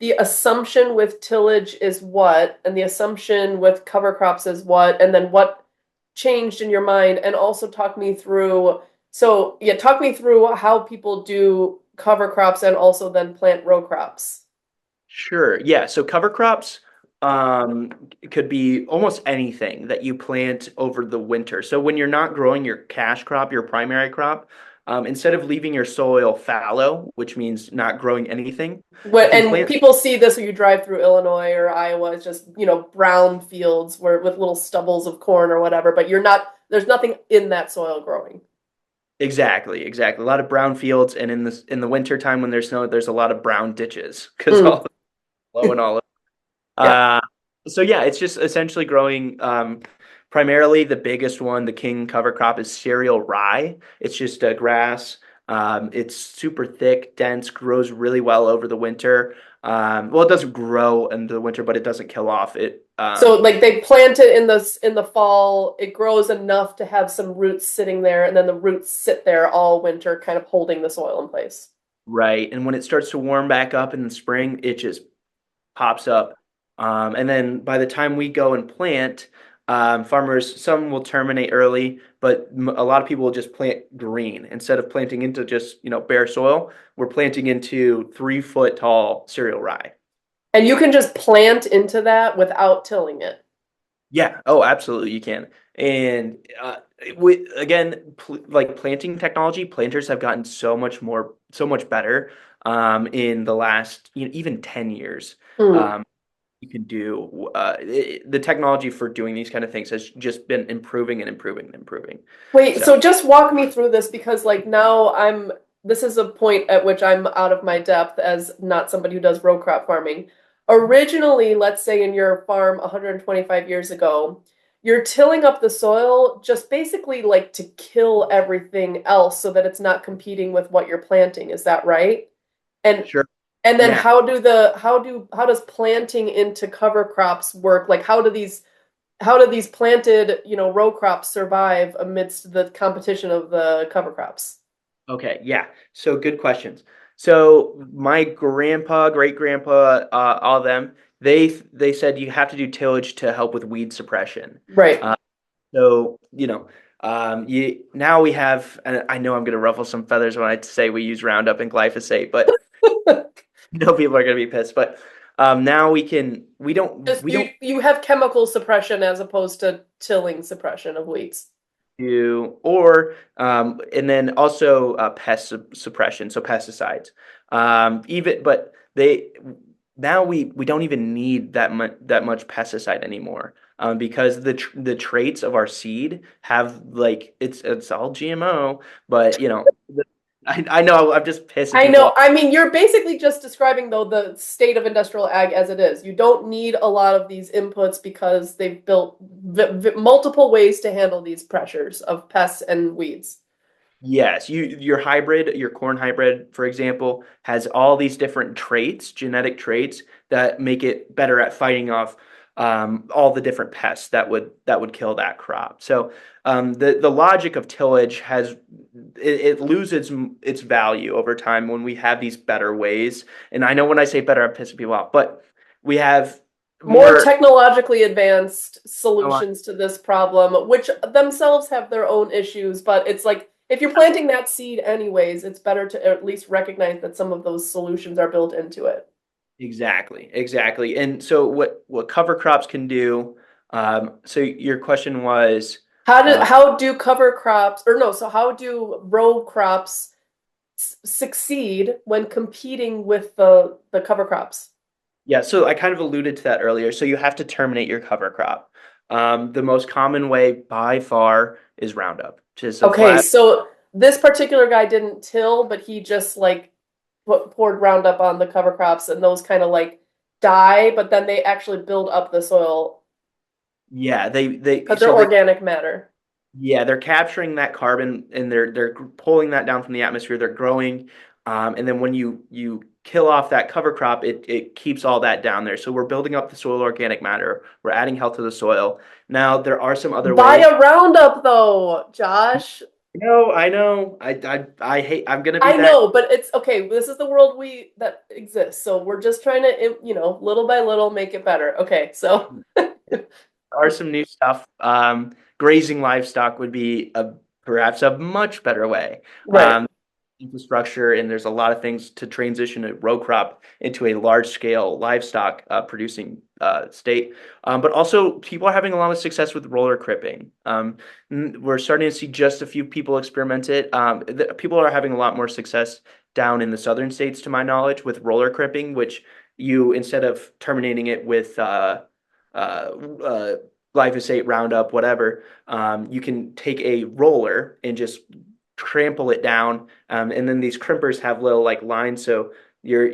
The assumption with tillage is what, and the assumption with cover crops is what, and then what changed in your mind? And also talk me through, so yeah, talk me through how people do cover crops and also then plant row crops. Sure. Yeah. So cover crops could be almost anything that you plant over the winter. So when you're not growing your cash crop, your primary crop, instead of leaving your soil fallow, which means not growing anything, you What, can and plant. people see this when you drive through Illinois or Iowa, it's just, brown fields where with little stubbles of corn or whatever, but there's nothing in that soil growing. Exactly, exactly. A lot of brown fields, and in the winter time when there's snow, there's a lot of brown ditches because all Mm. the snow and all. Yeah. Uh, so yeah, it's just essentially growing. Primarily, the biggest one, the king cover crop, is cereal rye. It's just a grass. It's super thick, dense, grows really well over the winter. Well, it doesn't grow in the winter, but it doesn't kill off. It So like they plant it in the fall, it grows enough to have some roots sitting there, and then the roots sit there all winter, kind of holding the soil in place. right, and when it starts to warm back up in the spring, it just pops up. And then by the time we go and plant, farmers, some will terminate early, but a lot of people will just plant green. Instead of planting into just, bare soil, we're planting into 3 foot tall cereal rye. And you can just plant into that without tilling it. Yeah. Oh, absolutely, you can. And with again, like planting technology, planters have gotten so much better in the last, even 10 years. Hmm. Um, you can do. The technology for doing these kind of things has just been improving and improving and improving. Wait, So so just walk me through this because like now this is a point at which I'm out of my depth as not somebody who does row crop farming. Originally, let's say in your farm 125 years ago, you're tilling up the soil just basically like to kill everything else so that it's not competing with what you're planting. Is that right? And sure, and then yeah, how does planting into cover crops work? Like how do these planted, row crops survive amidst the competition of the cover crops? okay, yeah. So good questions. So my grandpa, great grandpa, all of them, they said you have to do tillage to help with weed suppression. Right. Uh, so you now we have, and I know I'm going to ruffle some feathers when I say we use Roundup and glyphosate, but people are going to be pissed. But now Just we you don't you have chemical suppression as opposed to tilling suppression of weeds. do, or and then also pest suppression, so pesticides. Even but they now we don't even need that much pesticide anymore, because the traits of our seed have, like, it's all GMO, but I know I'm just pissing I people know. off. I mean, you're basically just describing though the state of industrial ag as it is. You don't need a lot of these inputs because they've built multiple ways to handle these pressures of pests and weeds. Yes, your corn hybrid, for example, has all these different traits, genetic traits that make it better at fighting off all the different pests that would kill that crop. So the logic of tillage it loses its value over time when we have these better ways. And I know when I say better, I'm pissing people off, but we have More more. technologically advanced solutions to this problem, which themselves have their own issues, but it's like if you're planting that seed anyways, it's better to at least recognize that some of those solutions are built into it. Exactly, exactly. And so what cover crops can do, so your question was, How do cover crops, or no, so how do row crops succeed when competing with the cover crops? yeah, so I kind of alluded to that earlier. So you have to terminate your cover crop. The most common way by far is Roundup, just a Okay, flat. so this particular guy didn't till, but he just like poured Roundup on the cover crops, and those kind of like die, but then they actually build up the soil Yeah, they because they're so they organic matter. Yeah, they're capturing that carbon and they're pulling that down from the atmosphere. They're growing, and then when you kill off that cover crop, it keeps all that down there. So we're building up the soil organic matter. We're adding health to the soil. Now there are some other Buy ways. a Roundup though, Josh. No, I know. I hate. I'm gonna be I that. know, but it's okay. This is the world we that exists. So we're just trying to, little by little make it better. Okay, so Are some new stuff. Grazing livestock would be perhaps a much better way. right. Infrastructure, and there's a lot of things to transition a row crop into a large scale livestock producing state. But also, people are having a lot of success with roller cripping. We're starting to see just a few people experiment it. People are having a lot more success down in the southern states, to my knowledge, with roller cripping, which you, instead of terminating it with uh, uh, glyphosate, Roundup, whatever, you can take a roller and just trample it down, and then these crimpers have little like lines, so your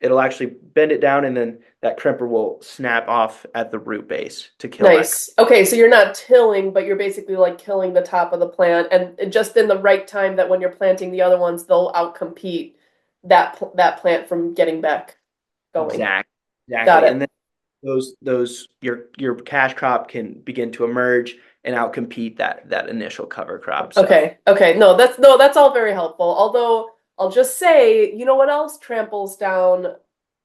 it'll actually bend it down, and then that crimper will snap off at the root base to kill that. Nice. Okay, so you're not tilling, but you're basically like killing the top of the plant, and just in the right time that when you're planting the other ones, they'll outcompete that plant from getting back going. Exactly, Got exactly, and it. then those your cash crop can begin to emerge and outcompete that initial cover crop. So Okay. Okay. No, that's all very helpful. Although I'll just say, you know what else tramples down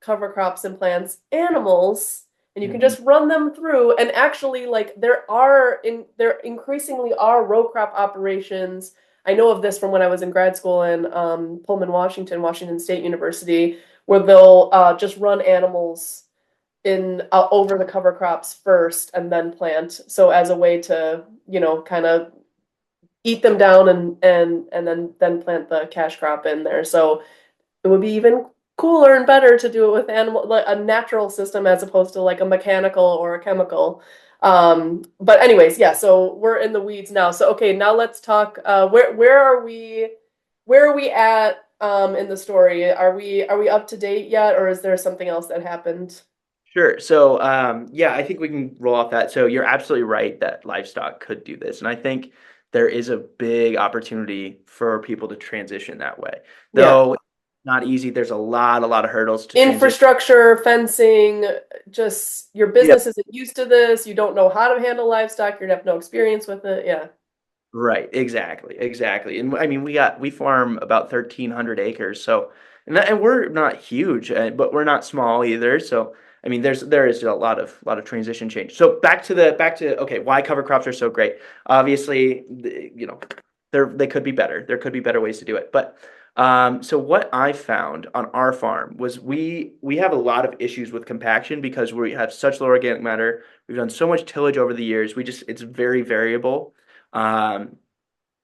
cover crops and plants? Animals. And you can mhm. just run them through. And actually, like there increasingly are row crop operations. I know of this from when I was in grad school in Pullman, Washington, Washington State University, where they'll just run animals in over the cover crops first and then plant. So as a way to, kind of eat them down and then plant the cash crop in there. So it would be even cooler and better to do it with animal like a natural system as opposed to like a mechanical or a chemical. But anyways, yeah, so we're in the weeds now. So okay, now let's talk where are we at in the story? Are we up to date yet, or is there something else that happened? Sure. So, yeah, I think we can roll off that. So, you're absolutely right that livestock could do this. And I think there is a big opportunity for people to transition that way. Yeah. Though not easy, there's a lot of hurdles to transition. Infrastructure, fencing, just your Yep. business isn't used to this. You don't know how to handle livestock. You have no experience with it. Yeah. Right, exactly, exactly. And I mean, we farm about 1,300 acres, so and we're not huge, but we're not small either. So I mean, there is a lot of transition change. So back to okay, why cover crops are so great. Obviously, they could be better. There could be better ways to do it. But so what I found on our farm was we have a lot of issues with compaction because we have such low organic matter. We've done so much tillage over the years. It's very variable. Um,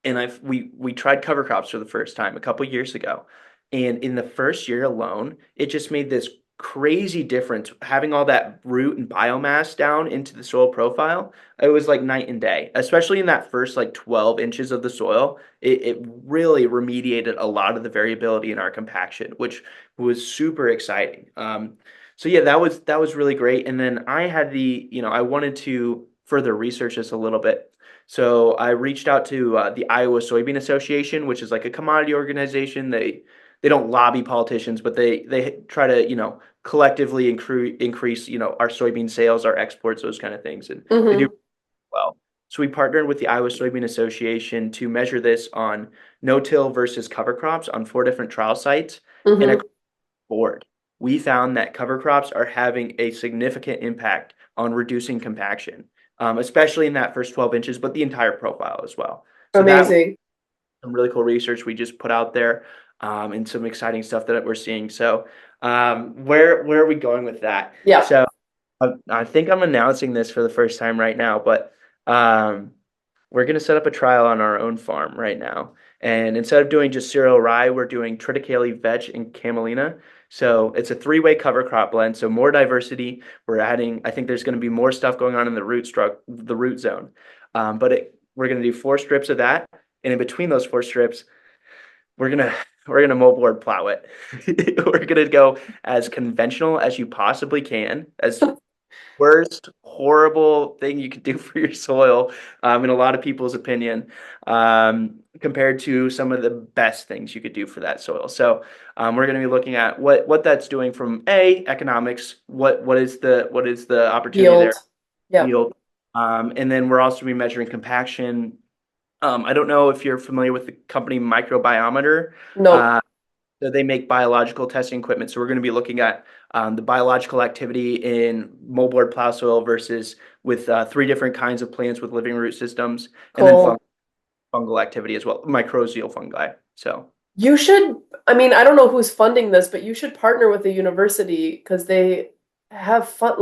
and we tried cover crops for the first time a couple years ago, and in the first year alone, it just made this crazy difference having all that root and biomass down into the soil profile. It was like night and day, especially in that first like 12 inches of the soil. It really remediated a lot of the variability in our compaction, which was super exciting. So yeah, that was really great. And then I had I wanted to further research this a little bit. So I reached out to the Iowa Soybean Association, which is like a commodity organization. They don't lobby politicians, but they try to collectively increase our soybean sales, our exports, those kind of things, and they do Mm-hmm. well. So we partnered with the Iowa Soybean Association to measure this on no-till versus cover crops on 4 different trial sites, and Mm-hmm. board, we found that cover crops are having a significant impact on reducing compaction, especially in that first 12 inches, but the entire profile as well. So that was Amazing. some really cool research we just put out there, and some exciting stuff that we're seeing. So where are we going with that? Yeah. So I think I'm announcing this for the first time right now, but um, we're going to set up a trial on our own farm right now. And instead of doing just cereal rye, we're doing triticale, vetch, and camelina. So it's a three-way cover crop blend. So more diversity. We're adding, I think there's going to be more stuff going on in the root zone. We're going to do 4 strips of that. And in between those 4 strips, we're gonna we're gonna moldboard plow it. We're gonna go as conventional as you possibly can, as Worst horrible thing you could do for your soil, in a lot of people's opinion, compared to some of the best things you could do for that soil. So we're going to be looking at what that's doing from economics, what is the opportunity there, Yield. Yep. yield, and then we're also going to be measuring compaction. I don't know if you're familiar with the company Microbiometer. Nope. So they make biological testing equipment. So we're going to be looking at the biological activity in moldboard plow soil versus with three different kinds of plants with living root systems, and then Cool. fungal activity as well, mycorrhizal fungi. So You should, I mean, I don't know who's funding this, but you should partner with the university because they have fun.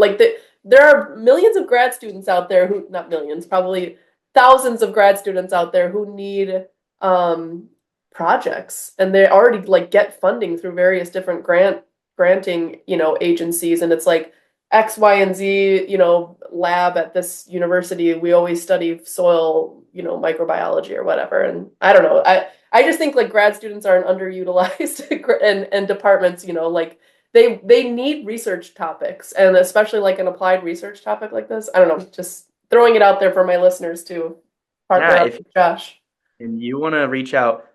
There are millions of grad students out there who, not millions, probably thousands of grad students out there who need um, projects, and they already like get funding through various different granting, agencies, and it's like X, Y, and Z, lab at this university. We always study soil, microbiology or whatever, and I don't know. I just think like grad students are an underutilized and departments, like they need research topics and especially like an applied research topic like this. I don't know, just throwing it out there for my listeners to partner yeah, up if with Josh. and you want to reach out,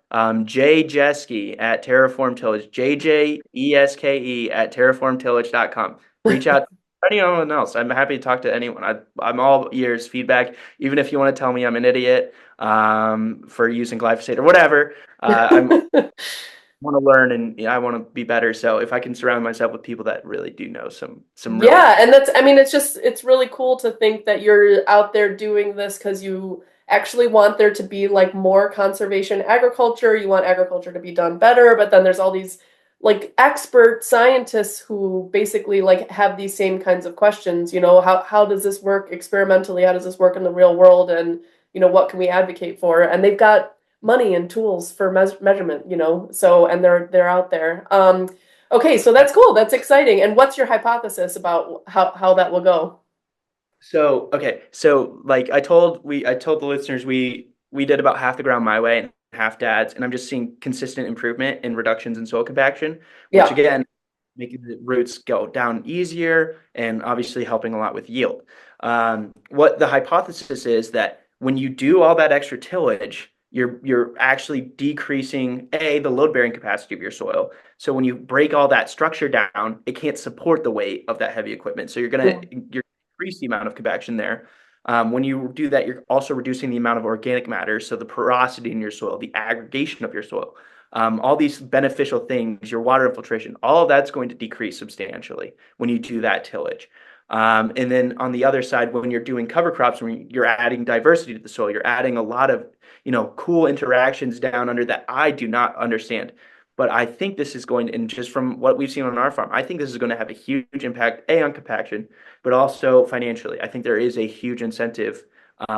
Jay Jeske at Terraform Tillage, JJESKE at terraformtillage.com. Reach out to anyone else. I'm happy to talk to anyone. I'm all ears, feedback, even if you want to tell me I'm an idiot for using glyphosate or whatever. I'm want to learn and I want to be better. So if I can surround myself with people that really do know some really Yeah, and that's, I mean, it's really cool to think that you're out there doing this because you actually want there to be like more conservation agriculture. You want agriculture to be done better, but then there's all these like expert scientists who basically like have these same kinds of questions, how does this work experimentally? How does this work in the real world? And what can we advocate for? And they've got money and tools for measurement, so and they're out there. Okay, so that's cool. That's exciting. And what's your hypothesis about how that will go? So okay, so like I told the listeners we did about half the ground my way and half dad's, and I'm just seeing consistent improvement in reductions in soil compaction, which Yeah. again making the roots go down easier and obviously helping a lot with yield. What the hypothesis is that when you do all that extra tillage, you're actually decreasing the load bearing capacity of your soil. So when you break all that structure down, it can't support the weight of that heavy equipment. So you're increase the amount of compaction there. When you do that, you're also reducing the amount of organic matter, so the porosity in your soil, the aggregation of your soil, all these beneficial things, your water infiltration, all of that's going to decrease substantially when you do that tillage. And then on the other side, when you're doing cover crops, when you're adding diversity to the soil, you're adding a lot of cool interactions down under that I do not understand. But I think this is going, and just from what we've seen on our farm, I think this is going to have a huge impact, on compaction, but also financially. I think there is a huge incentive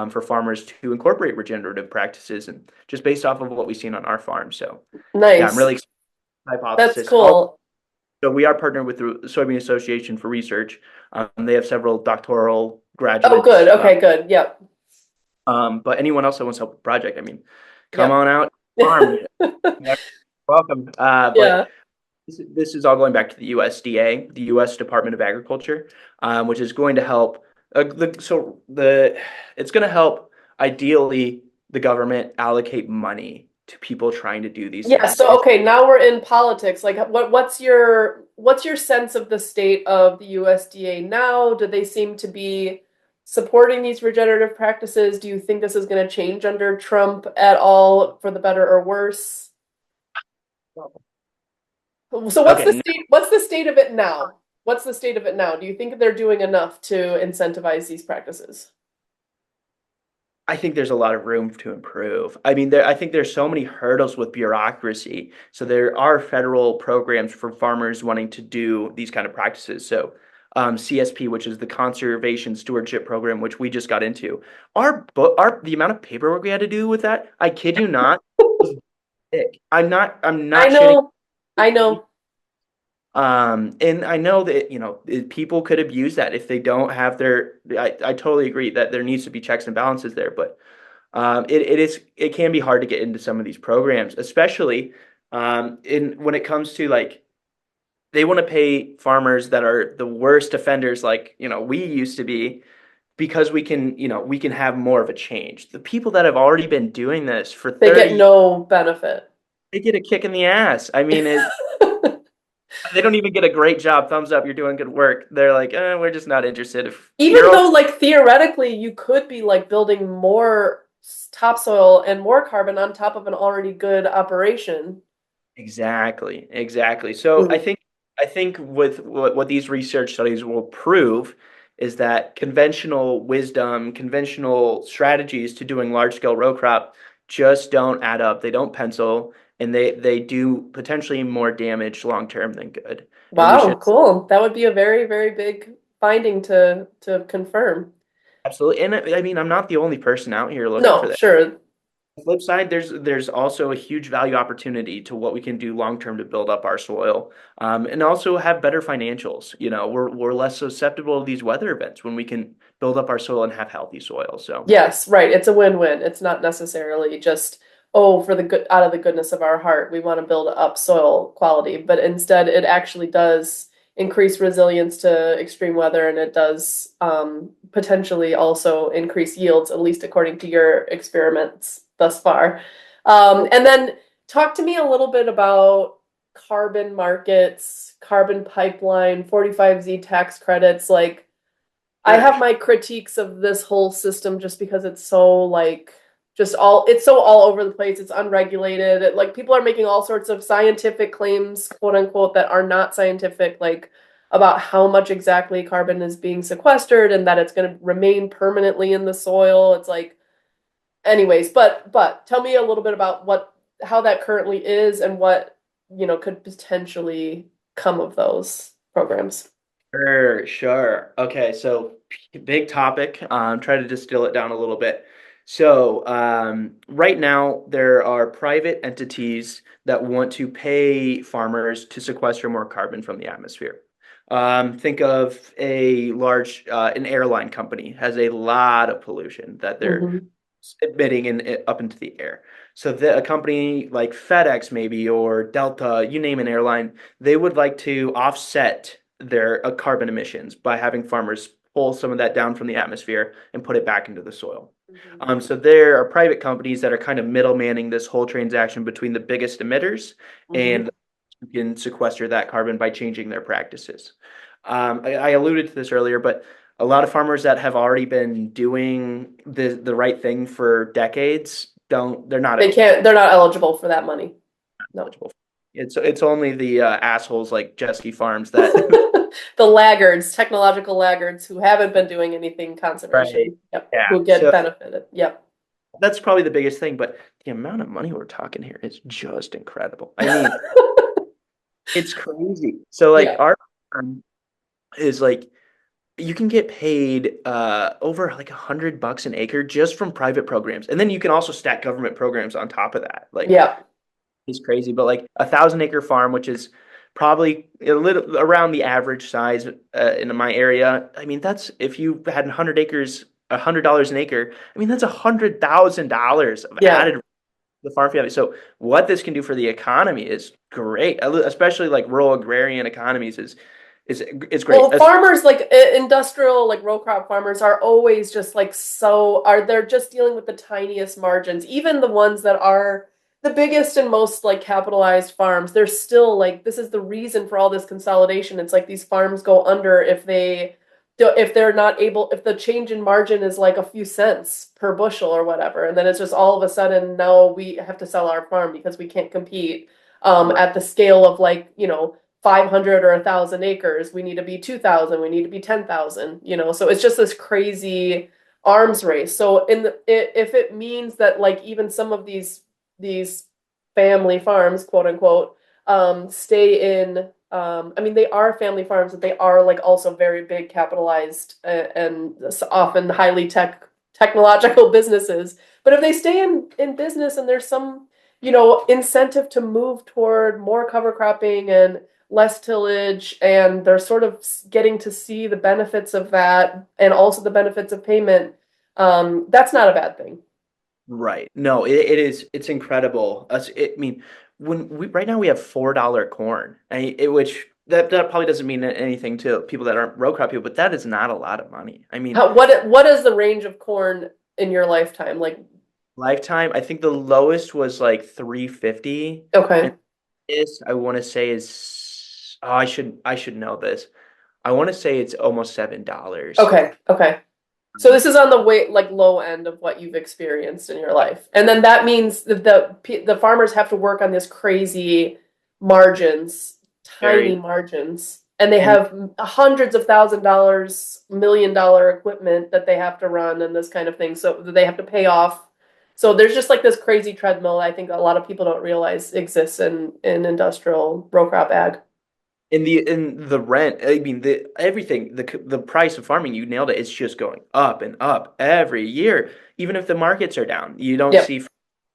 for farmers to incorporate regenerative practices, and just based off of what we've seen on our farm. So, yeah, I'm Nice. really excited with the That's hypothesis. Also, cool. we are partnered with the Soybean Association for research. They have several doctoral Oh, good. graduates. Okay, good. Yep. But anyone else that wants to help with the project, I mean, come Yep. on out, farm. You're welcome. But Yeah. this is all going back to the USDA, the U.S. Department of Agriculture, which is going to help. It's going to help ideally the government allocate money to people trying to do these Yeah, things. so okay, now we're in politics. Like what's your sense of the state of the USDA now? Do they seem to be supporting these regenerative practices? Do you think this is going to change under Trump at all for the better or worse? So Okay, what's the state of it now? What's the state of it now? Do you think they're doing enough to incentivize these practices? I think there's a lot of room to improve. I mean, I think there's so many hurdles with bureaucracy. So there are federal programs for farmers wanting to do these kind of practices. So CSP, which is the Conservation Stewardship Program, which we just got into, our the amount of paperwork we had to do with that, I kid you not, was thick. I'm I not shitting. know. I know. And I know that, people could abuse that if they don't have I totally agree that there needs to be checks and balances there, but it can be hard to get into some of these programs, especially in when it comes to like they want to pay farmers that are the worst offenders, like, we used to be, because we can have more of a change. The people that have already been doing this for They get 30, no benefit. they get a kick in the ass. I mean, they don't even get a great job, thumbs up, you're doing good work. They're like, we're just not interested. If Even you're okay. though, like, theoretically, you could be like building more topsoil and more carbon on top of an already good operation. Exactly, exactly. So I Mm. think I think with what these research studies will prove is that conventional wisdom, conventional strategies to doing large scale row crop just don't add up. They don't pencil, and they do potentially more damage long term than good. And we should Wow, cool. That would be a very, very big finding to confirm. absolutely. And I mean, I'm not the only person out here looking for No, that. sure. The flip side, there's also a huge value opportunity to what we can do long term to build up our soil, and also have better financials. We're less susceptible to these weather events when we can build up our soil and have healthy soil. So Yes, right. It's a win-win. It's not necessarily just, oh, for the good out of the goodness of our heart, we want to build up soil quality, but instead it actually does increase resilience to extreme weather and it does potentially also increase yields, at least according to your experiments thus far. And then talk to me a little bit about carbon markets, carbon pipeline, 45Z tax credits, like I sure, have sure. my critiques of this whole system just because it's so like just all it's so all over the place. It's unregulated. Like people are making all sorts of scientific claims, quote unquote, that are not scientific, like about how much exactly carbon is being sequestered and that it's going to remain permanently in the soil. It's like, anyways, but tell me a little bit about what how that currently is and what, could potentially come of those programs. Sure, sure. Okay, so big topic. Try to distill it down a little bit. So, right now, there are private entities that want to pay farmers to sequester more carbon from the atmosphere. Think of an airline company has a lot of pollution that they're Hmm. emitting up into the air. So a company like FedEx maybe or Delta, you name an airline, they would like to offset their carbon emissions by having farmers pull some of that down from the atmosphere and put it back into the soil. Hmm. So there are private companies that are kind of middlemaning this whole transaction between the biggest emitters Hmm. and who can sequester that carbon by changing their practices. I alluded to this earlier, but a lot of farmers that have already been doing the right thing for decades they're not They eligible. can't, they're not eligible for that money. No. Eligible. It's only the assholes like Jeske Farms that The laggards, technological laggards who haven't been doing anything right. conservation. Yep. Yeah. Who get So benefited. Yep. that's probably the biggest thing, but the amount of money we're talking here is just incredible. I mean, it's crazy. So like Yeah. our farm is like you can get paid over like $100 an acre just from private programs, and then you can also stack government programs on top of that. Like Yeah. it's crazy, but like 1,000 acre farm, which is probably a little around the average size in my area. I mean, that's if you had 100 acres, $100 an acre. I mean, that's $100,000 of Yeah. added to the farm family. So what this can do for the economy is great, especially like rural agrarian economies is great. Well, farmers like industrial, like row crop farmers are always just like so are they're just dealing with the tiniest margins. Even the ones that are the biggest and most like capitalized farms, they're still like this is the reason for all this consolidation. It's like these farms go under if they're not able if the change in margin is like a few cents per bushel or whatever, and then it's just all of a sudden now we have to sell our farm because we can't compete Right. at the scale of like 500 or 1,000 acres. We need to be 2,000. We need to be 10,000. So it's just this crazy arms race. So if it means that like even some of these family farms, quote unquote, stay in. I mean, they are family farms, but they are like also very big, capitalized, and often highly technological businesses. But if they stay in business and there's some incentive to move toward more cover cropping and less tillage, and they're sort of getting to see the benefits of that and also the benefits of payment. That's not a bad thing. Right. No, it is. It's incredible. I mean, when we right now we have $4 corn, which that probably doesn't mean anything to people that aren't row crop people, but that is not a lot of money. I mean, What is the range of corn in your lifetime? Like, lifetime, I think the lowest was like 350, and okay, this I want to say is I should know this. I want to say it's almost $7. okay. So this is on the way, like low end of what you've experienced in your life. And then that means that the farmers have to work on this crazy margins, tiny Very, margins, and they and have hundreds of $1,000s, $1 million equipment that they have to run and this kind of thing. So that they have to pay off. So there's just like this crazy treadmill I think a lot of people don't realize exists in industrial row crop ag. in the rent, I mean the everything, the price of farming, you nailed it. It's just going up and up every year. Even if the markets are down, you don't Yep. see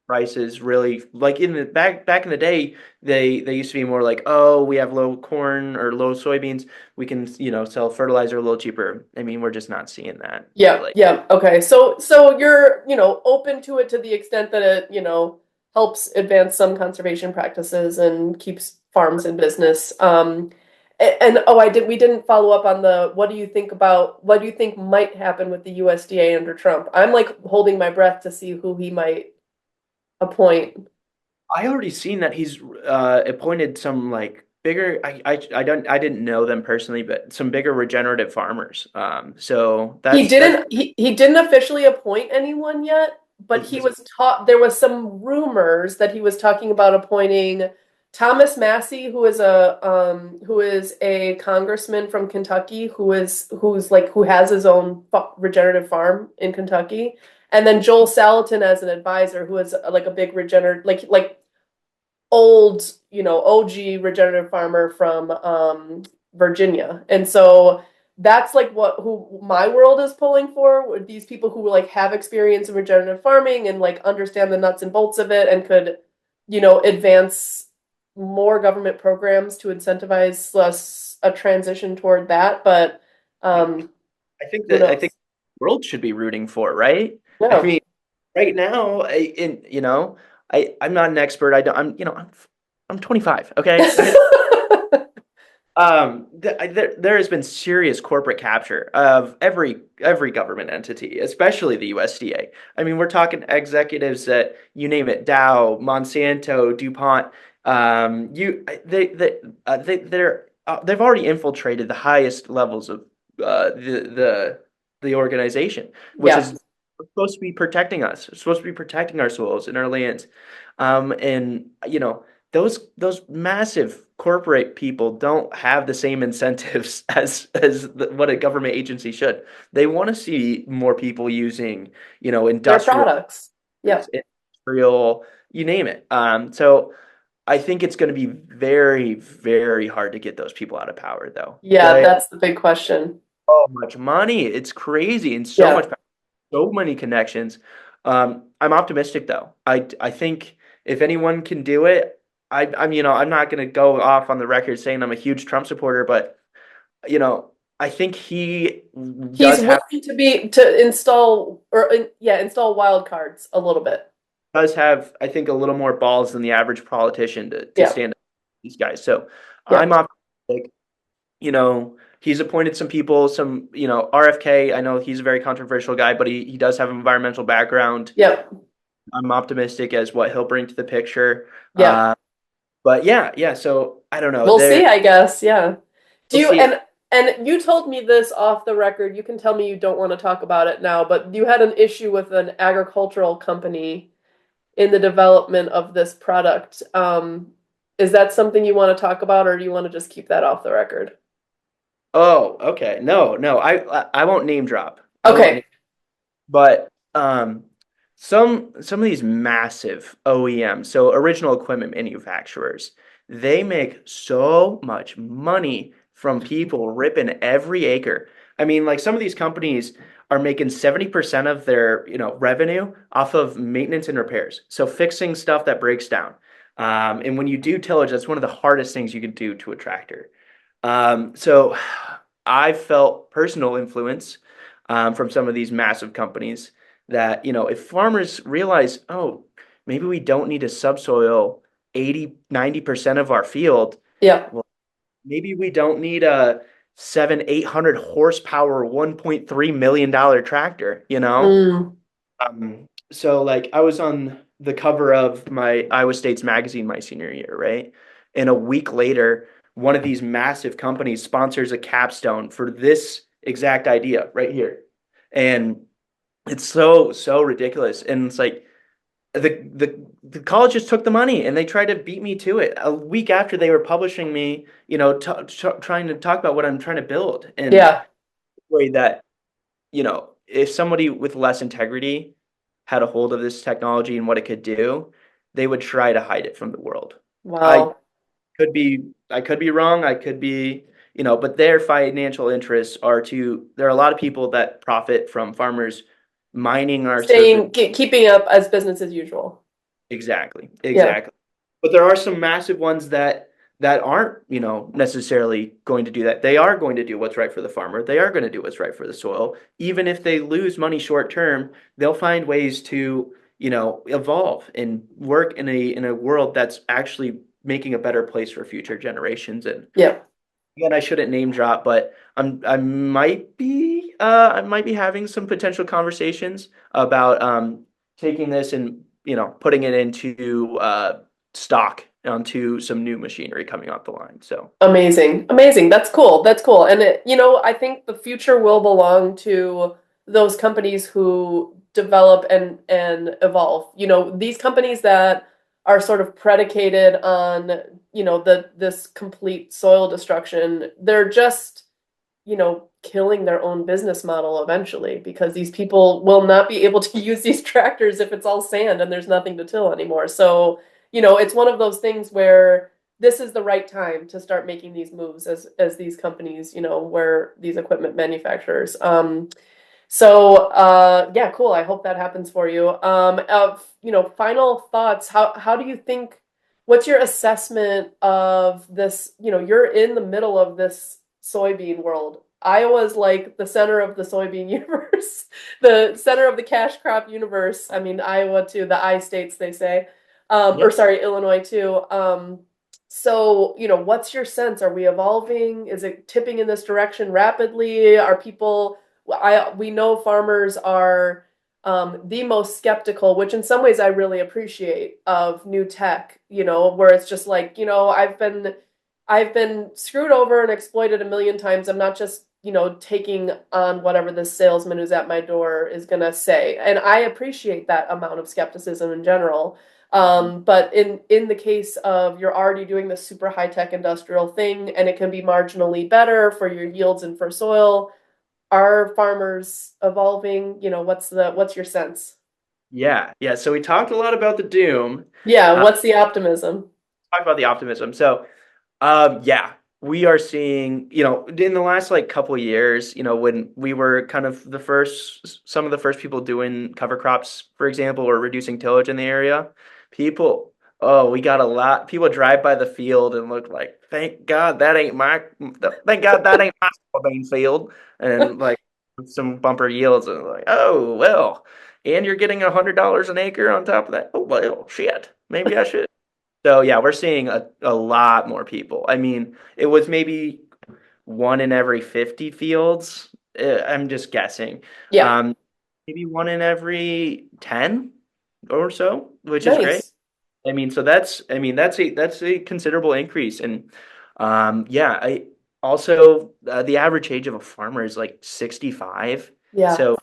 prices really like in the back in the day. They used to be more like, oh, we have low corn or low soybeans, we can sell fertilizer a little cheaper. I mean, we're just not seeing that Yeah, really. yeah. Okay. So you're, open to it to the extent that it, helps advance some conservation practices and keeps farms in business. And oh, we didn't follow up on the what do you think might happen with the USDA under Trump? I'm like holding my breath to see who he might appoint. I already seen that he's appointed some like bigger. I didn't know them personally, but some bigger regenerative farmers. So that's He didn't officially appoint anyone yet, but he this, was taught there was some rumors that he was talking about appointing Thomas Massey, who is a congressman from Kentucky, who has his own regenerative farm in Kentucky, and then Joel Salatin as an advisor, who is like a big regenerative old, OG regenerative farmer from Virginia. And so that's like who my world is pulling for, with these people who like have experience in regenerative farming and like understand the nuts and bolts of it and could, advance more government programs to incentivize less a transition toward that. But um who I think knows? the world should be rooting for, right? I No. mean, right now, I'm not an expert. I don't, I'm 25. Okay. There has been serious corporate capture of every government entity, especially the USDA. I mean, we're talking executives that you name it, Dow, Monsanto, DuPont. They've already infiltrated the highest levels of the organization, which Yeah. is supposed to be protecting us. It's supposed to be protecting our soils and our lands. And those massive corporate people don't have the same incentives as what a government agency should. They want to see more people using, Their industrial, products. Yep. industrial, you name it. So I think it's going to be very, very hard to get those people out of power, though. Yeah, They that's the big question. so much money. It's crazy and so Yeah. much, so many connections. I'm optimistic though. I think if anyone can do it, I'm not going to go off on the record saying I'm a huge Trump supporter, but I think he He's does have willing to install install wild cards a little bit. I think a little more balls than the average politician to Yeah. stand up to these guys. So Yeah. I'm optimistic. He's appointed some people, RFK. I know he's a very controversial guy, but he does have an environmental background. Yeah. I'm optimistic as what he'll bring to the picture. Yeah. But yeah. So I don't know. We'll see, I guess. Yeah. Do We'll you see. and you told me this off the record. You can tell me you don't want to talk about it now, but you had an issue with an agricultural company in the development of this product. Is that something you want to talk about, or do you want to just keep that off the record? Oh, okay. No. I won't name drop. I won't Okay. name, but some of these massive OEMs, so original equipment manufacturers, they make so much money from people ripping every acre. I mean, like some of these companies are making 70% of their, revenue off of maintenance and repairs. So fixing stuff that breaks down. And when you do tillage, that's one of the hardest things you can do to a tractor. So I felt personal influence from some of these massive companies that, if farmers realize, oh, maybe we don't need to subsoil 80, 90% of our field, Yeah. maybe we don't need a 800 horsepower, $1.3 million tractor, you know? Mm, So like I was on the cover of my Iowa State's magazine my senior year, right? And a week later, one of these massive companies sponsors a capstone for this exact idea right here. And it's so ridiculous. And it's like the college just took the money and they tried to beat me to it. A week after they were publishing me, trying to talk about what I'm trying to build. And yeah. way that if somebody with less integrity had a hold of this technology and what it could do, they would try to hide it from the world. I Wow. I could be wrong. I could be, but their financial interests there are a lot of people that profit from farmers mining our surface. Keeping up as business as usual. Exactly. Yeah. Exactly. But there are some massive ones that aren't, necessarily going to do that. They are going to do what's right for the farmer. They are going to do what's right for the soil. Even if they lose money short term, they'll find ways to, evolve and work in a world that's actually making a better place for future generations. And Yeah. again, I shouldn't name drop, but I might be having some potential conversations about taking this and putting it into stock onto some new machinery coming off the line. So Amazing. Amazing. That's cool. That's cool. And I think the future will belong to those companies who develop and evolve. These companies that are sort of predicated on, this complete soil destruction, they're just, killing their own business model eventually because these people will not be able to use these tractors if it's all sand and there's nothing to till anymore. So, it's one of those things where this is the right time to start making these moves as these companies, where these equipment manufacturers. Yeah, cool. I hope that happens for you. Final thoughts. How do you think, what's your assessment of this? You're in the middle of this soybean world. Iowa's like the center of the soybean universe, the center of the cash crop universe. I mean, Iowa too, the I states, they say. Or yep. sorry, Illinois too. So, what's your sense? Are we evolving? Is it tipping in this direction rapidly? Are people we know farmers are the most skeptical, which in some ways I really appreciate of new tech, where it's just like, I've been screwed over and exploited a million times. I'm not just, taking on whatever this salesman who's at my door is gonna say. And I appreciate that amount of skepticism in general. But in the case of you're already doing this super high tech industrial thing and it can be marginally better for your yields and for soil, are farmers evolving? What's your sense? Yeah, yeah. So we talked a lot about the doom. Yeah, what's the optimism? Talk about the optimism. So yeah, we are seeing, in the last like couple of years, when we were kind of some of the first people doing cover crops, for example, or reducing tillage in the area, people, oh, we got a lot. People drive by the field and look like, thank God that ain't my soybean field, and like some bumper yields, and like, oh well, and you're getting $100 an acre on top of that. Oh well, shit, maybe I should. So yeah, we're seeing a lot more people. I mean, it was maybe one in every 50 fields. I'm just guessing. Yeah, Um, Maybe one in every 10 or so, which is great. nice. I mean, that's a considerable increase. And yeah, I also the average age of a farmer is like 65. Yeah. So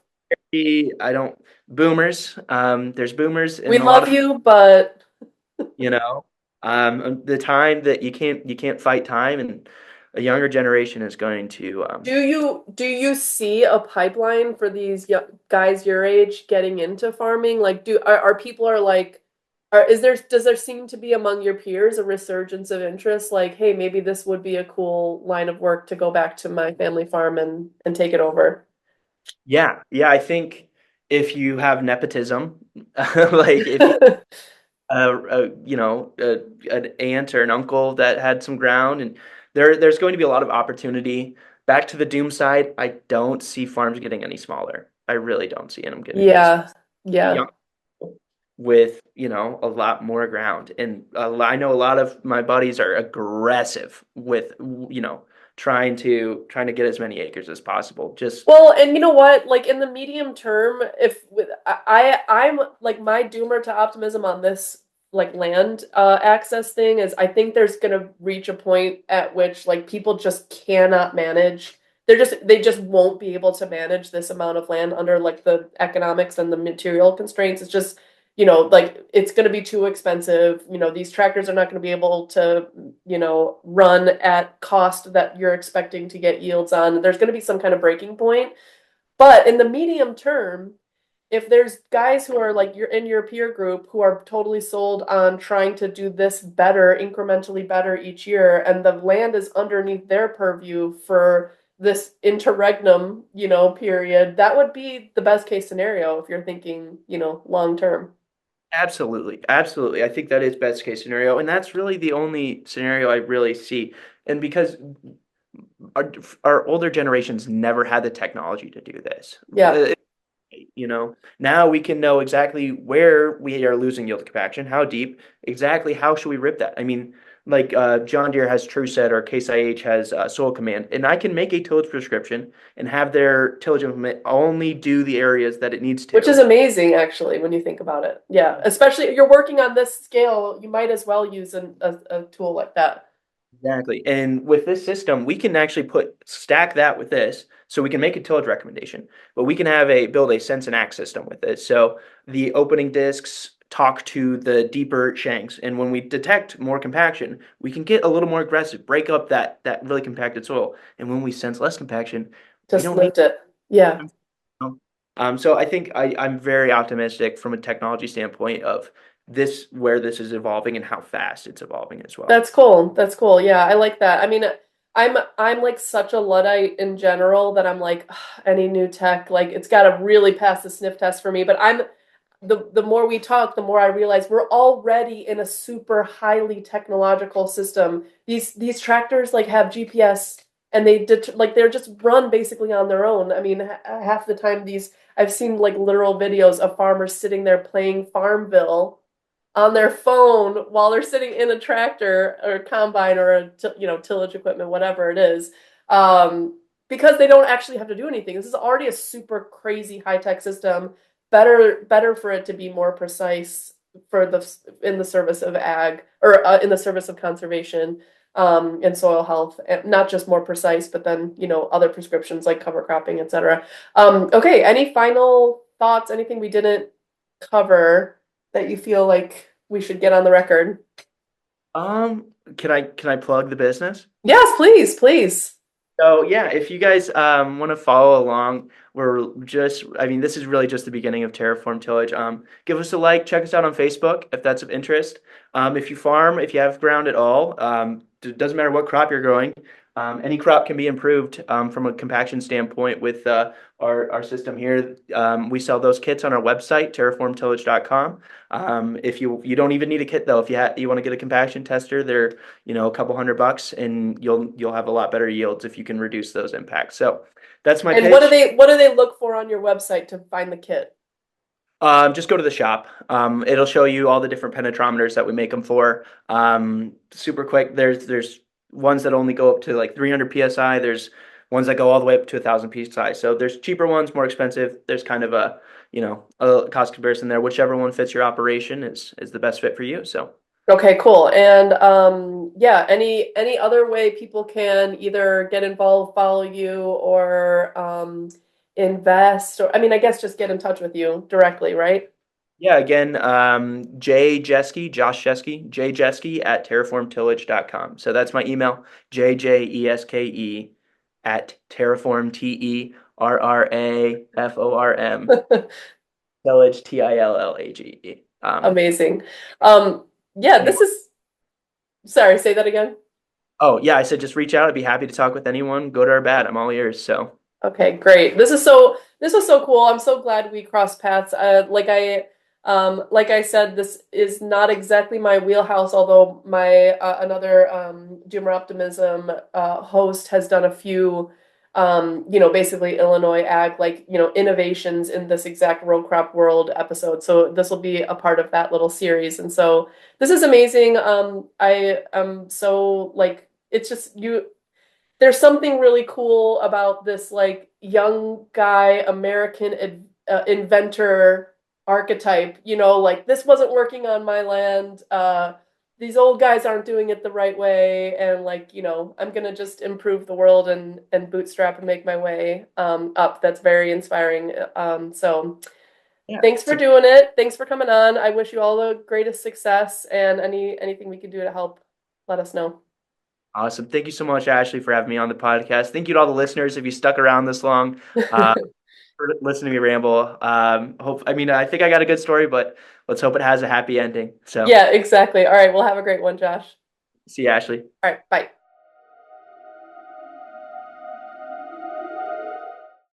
I don't boomers. There's boomers We in a lot love of you, but you know the time that you can't fight time, and a younger generation is going to do you see a pipeline for these guys your age getting into farming? Like, are people are like, does there seem to be among your peers a resurgence of interest? Like, hey, maybe this would be a cool line of work to go back to my family farm and take it over. yeah, I think if you have nepotism, like if you an aunt or an uncle that had some ground, and there's going to be a lot of opportunity. Back to the doom side, I don't see farms getting any smaller. I really don't see them getting any smaller. Yeah, yeah. Young with, a lot more ground. And I know a lot of my buddies are aggressive with, trying to get as many acres as possible. Just Well, and you know what? Like in the medium term, if with I'm like my doomer to optimism on this like land access thing is I think there's gonna reach a point at which like people just cannot manage. They just won't be able to manage this amount of land under like the economics and the material constraints. It's just, like it's gonna be too expensive. These tractors are not gonna be able to, run at cost that you're expecting to get yields on. There's going to be some kind of breaking point. But in the medium term, if there's guys who are like you're in your peer group who are totally sold on trying to do this better, incrementally better each year, and the land is underneath their purview for this interregnum, period, that would be the best case scenario if you're thinking, long term. absolutely, absolutely. I think that is best case scenario, and that's really the only scenario I really see. And because our older generations never had the technology to do this. Yeah, Now we can know exactly where we are losing yield compaction, how deep, exactly how should we rip that. I mean, like John Deere has TrueSet or Case IH has Soil Command, and I can make a tillage prescription and have their tillage implement only do the areas that it needs which is to. amazing actually when you think about it. Yeah, especially if you're working on this scale, you might as well use a tool like that. Exactly. And with this system, we can actually stack that with this. So we can make a tillage recommendation, but we can build a sense and act system with it. So the opening discs talk to the deeper shanks. And when we detect more compaction, we can get a little more aggressive, break up that really compacted soil. And when we sense less compaction, we Just don't need lift it. Yeah. to. So I think I'm very optimistic from a technology standpoint of where this is evolving and how fast it's evolving as well. That's cool. That's cool. Yeah, I like that. I mean, I'm like such a Luddite in general that I'm like, "Ugh, any new tech, like it's got to really pass the sniff test for me." But the more we talk, the more I realize we're already in a super highly technological system. These tractors like have GPS and like they're just run basically on their own. I mean, half the time these I've seen like literal videos of farmers sitting there playing Farmville on their phone while they're sitting in a tractor or a combine or tillage equipment, whatever it is, because they don't actually have to do anything. This is already a super crazy high tech system. Better for it to be more precise for the in the service of ag or in the service of conservation and soil health, and not just more precise, but then other prescriptions like cover cropping, etc. Okay, any final thoughts? Anything we didn't cover that you feel like we should get on the record? Can I plug the business? Yes, please, please. So yeah, if you guys want to follow along, I mean, this is really just the beginning of Terraform Tillage. Give us a like, check us out on Facebook if that's of interest. If you farm, if you have ground at all, it doesn't matter what crop you're growing. Any crop can be improved from a compaction standpoint with our system here. We sell those kits on our website, terraformtillage.com. If you don't even need a kit though, if you want to get a compaction tester, they're a couple $100 and you'll have a lot better yields if you can reduce those impacts. So that's my And what do pitch. they look for on your website to find the kit? Just go to the shop. It'll show you all the different penetrometers that we make them for. Super quick. There's ones that only go up to like 300 psi. There's ones that go all the way up to 1,000 psi. So there's cheaper ones, more expensive. There's kind of a cost comparison there. Whichever one fits your operation is the best fit for you. So. Okay, cool. And yeah, any other way people can either get involved, follow you, or invest, or I mean, I guess just get in touch with you directly, right? Yeah, again, Jeske, Josh Jeske, jjeske at terraformtillage.com. So that's my email, jjeske at terraform, terraform, tillage, tillage. Amazing. Yeah, Anyone. this is, sorry, say that again. Oh, yeah, I said just reach out. I'd be happy to talk with anyone, good or bad. I'm all ears. So, Okay, great. This was so cool. I'm so glad we crossed paths. Like I said, this is not exactly my wheelhouse, although my another Doomer Optimism host has done a few basically Illinois ag, like, innovations in this exact row crop world episode. So this will be a part of that little series. And so this is amazing. I am so like, it's just there's something really cool about this like young guy American inventor archetype. Like this wasn't working on my land. These old guys aren't doing it the right way, and like I'm gonna just improve the world and bootstrap and make my way up. That's very inspiring. So Yeah, thanks for doing it. Thanks for coming on. I wish you all the greatest success, and anything we can do to help, let us know. awesome. Thank you so much, Ashley, for having me on the podcast. Thank you to all the listeners if you stuck around this long. For listening to me ramble. I think I got a good story, but let's hope it has a happy ending. So, Yeah, exactly. All right, well, have a great one, Josh. see you, Ashley. All right, bye.